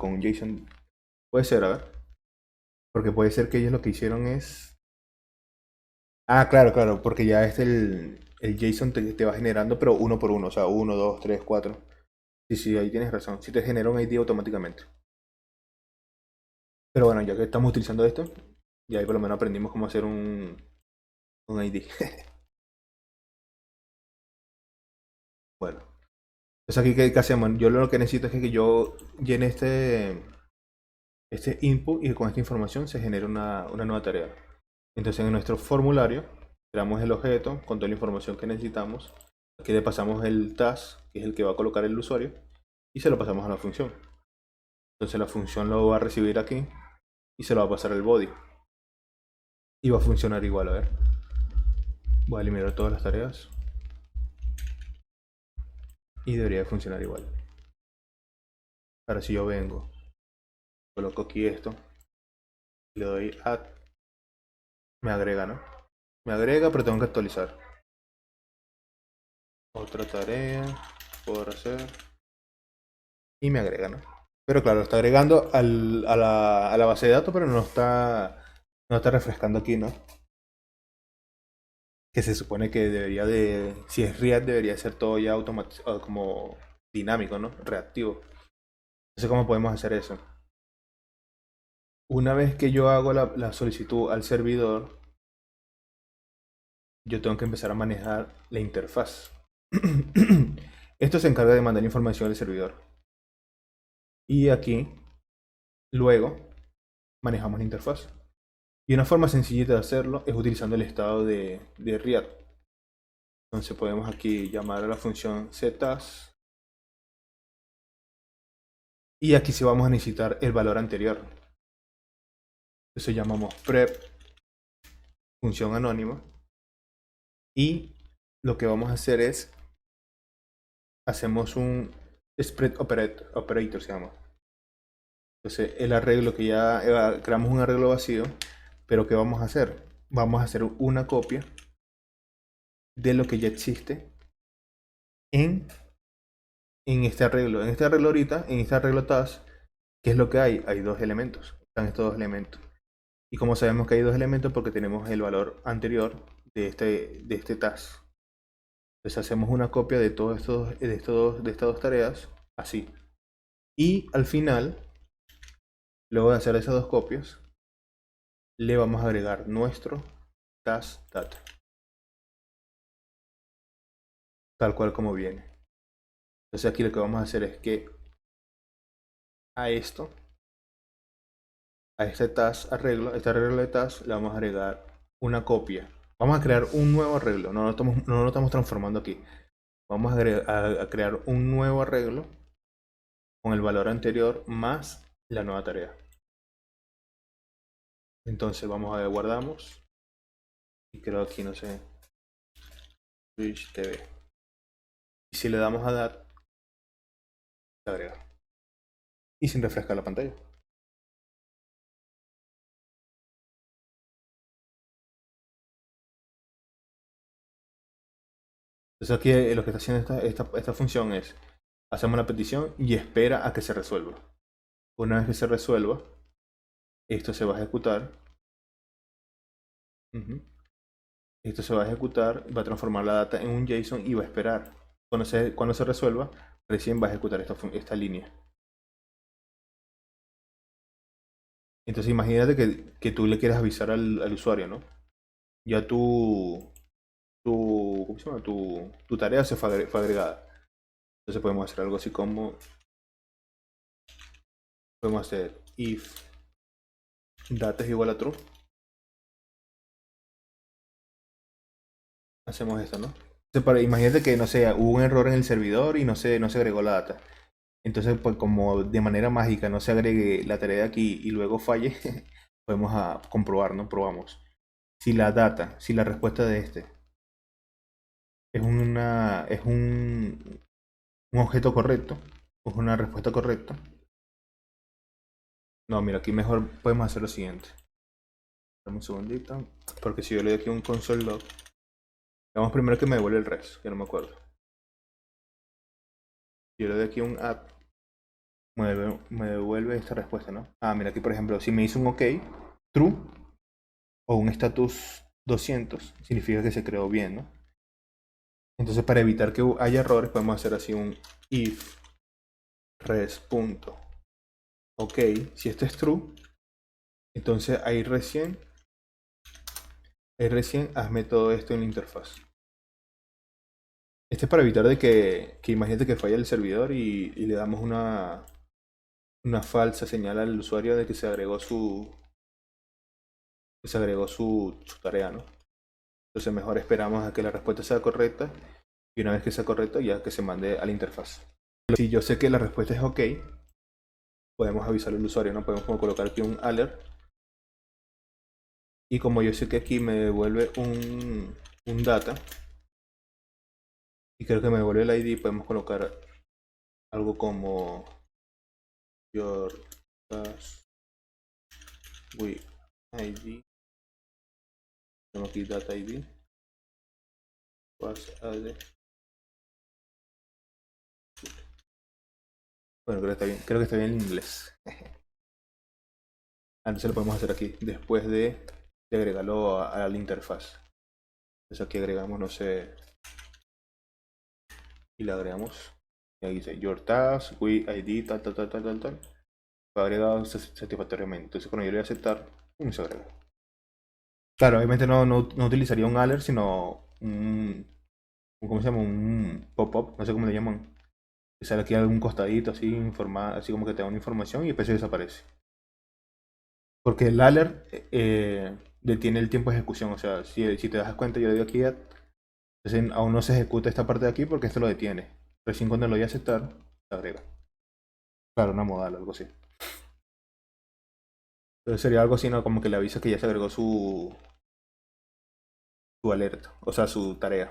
Con un JSON. Puede ser, a ver. Porque puede ser que ellos lo que hicieron es... claro, porque ya el JSON te va generando, pero uno por uno, o sea, uno, dos, tres, cuatro. Sí, ahí tienes razón. Si te genera un ID automáticamente. Pero bueno, ya que estamos utilizando esto, ya ahí por lo menos aprendimos cómo hacer un ID. Bueno, entonces aquí ¿qué hacemos? Yo lo que necesito es que yo llene este input y con esta información se genere una nueva tarea. Entonces en nuestro formulario creamos el objeto con toda la información que necesitamos. Aquí le pasamos el task, que es el que va a colocar el usuario, y se lo pasamos a la función. Entonces la función lo va a recibir aquí y se lo va a pasar al body. Y va a funcionar igual, a ver. Voy a eliminar todas las tareas. Y debería funcionar igual. Ahora si yo vengo, coloco aquí esto, le doy add, me agrega, ¿no? Me agrega, pero tengo que actualizar. Otra tarea por hacer. y me agrega, ¿no? Pero claro, está agregando a la base de datos, pero no está refrescando aquí, ¿no? Que se supone que debería de, si es React, debería ser todo ya automatizado, como dinámico, ¿no? Reactivo. Entonces, ¿cómo podemos hacer eso? Una vez que yo hago la solicitud al servidor, yo tengo que empezar a manejar la interfaz. Esto se encarga de mandar información al servidor. Y aquí, luego, manejamos la interfaz. Y una forma sencilla de hacerlo es utilizando el estado de React. Entonces podemos aquí llamar a la función setas. Y aquí sí vamos a necesitar el valor anterior. Entonces llamamos prep, función anónima. Y lo que vamos a hacer es, hacemos un spread operator, se llama. Entonces el arreglo que ya creamos un arreglo vacío, pero ¿qué vamos a hacer? Vamos a hacer una copia de lo que ya existe en, en este arreglo. En este arreglo ahorita, en este arreglo task, ¿qué es lo que hay? Hay dos elementos. Están estos dos elementos. Y como sabemos que hay dos elementos porque tenemos el valor anterior de este task. Entonces hacemos una copia de todos de estas dos tareas, así. Y al final, luego de hacer esas dos copias, le vamos a agregar nuestro task data, tal cual como viene. Entonces aquí lo que vamos a hacer es que a esto, a este task arreglo, este arreglo de task, le vamos a agregar una copia. Vamos a crear un nuevo arreglo, no lo estamos transformando aquí. Vamos a crear un nuevo arreglo con el valor anterior más la nueva tarea. Entonces vamos a ver, guardamos. Y creo aquí, no sé, Twitch TV. Y si le damos a dar, se agrega. Y sin refrescar la pantalla. Entonces aquí lo que está haciendo esta función es, hacemos la petición y espera a que se resuelva. Una vez que se resuelva, esto se va a ejecutar. Esto se va a ejecutar, va a transformar la data en un JSON y va a esperar. Cuando se resuelva, recién va a ejecutar esta línea. Entonces imagínate que tú le quieras avisar al usuario, ¿no? Ya ¿cómo se llama? Tu tarea fue agregada. Entonces podemos hacer algo así como, podemos hacer if data es igual a true. Hacemos esto, ¿no? Entonces, imagínate que, no sé, hubo un error en el servidor y no se agregó la data. Entonces, pues como de manera mágica no se agregue la tarea de aquí y luego falle, podemos comprobar, ¿no? Probamos. Si la data, si la respuesta de este es un objeto correcto, o es una respuesta correcta. No, mira, aquí mejor podemos hacer lo siguiente. Dame un segundito, porque si yo le doy aquí un console log, vamos primero que me devuelve el res, que no me acuerdo. Si yo le doy aquí un app, me devuelve esta respuesta, ¿no? Ah, mira, aquí por ejemplo, si me hizo un OK, true, o un status 200, significa que se creó bien, ¿no? Entonces para evitar que haya errores, podemos hacer así un if res.ok. Si esto es true, entonces ahí recién hazme todo esto en la interfaz. Este es para evitar de que imagínate que falla el servidor y le damos una falsa señal al usuario de que se agregó su tarea, ¿no? Entonces mejor esperamos a que la respuesta sea correcta y una vez que sea correcta ya que se mande a la interfaz. Si yo sé que la respuesta es OK, podemos avisar al usuario, ¿no? Podemos como colocar aquí un alert. Y como yo sé que aquí me devuelve un data, y creo que me devuelve el ID, podemos colocar algo como your task with ID. Tengo aquí data ID. Was added. Bueno, creo que está bien en inglés. Entonces lo podemos hacer aquí, después de agregarlo a la interfaz. Entonces aquí agregamos, no sé, y le agregamos. Y ahí dice, your task, we ID, tal, tal, tal, tal, tal, tal. Fue agregado satisfactoriamente. Entonces cuando yo le voy a aceptar, se agrega. Claro, obviamente no utilizaría un alert, sino ¿cómo se llama? Un pop-up, no sé cómo le llaman. Que sale aquí algún costadito, así, así como que te da una información y después se desaparece. Porque el alert detiene el tiempo de ejecución. O sea, si te das cuenta, yo le doy aquí entonces aún no se ejecuta esta parte de aquí porque esto lo detiene. Recién cuando lo voy a aceptar, se agrega. Claro, una modal, algo así. Entonces sería algo así, ¿no? Como que le avisa que ya se agregó su alerta, o sea, su tarea.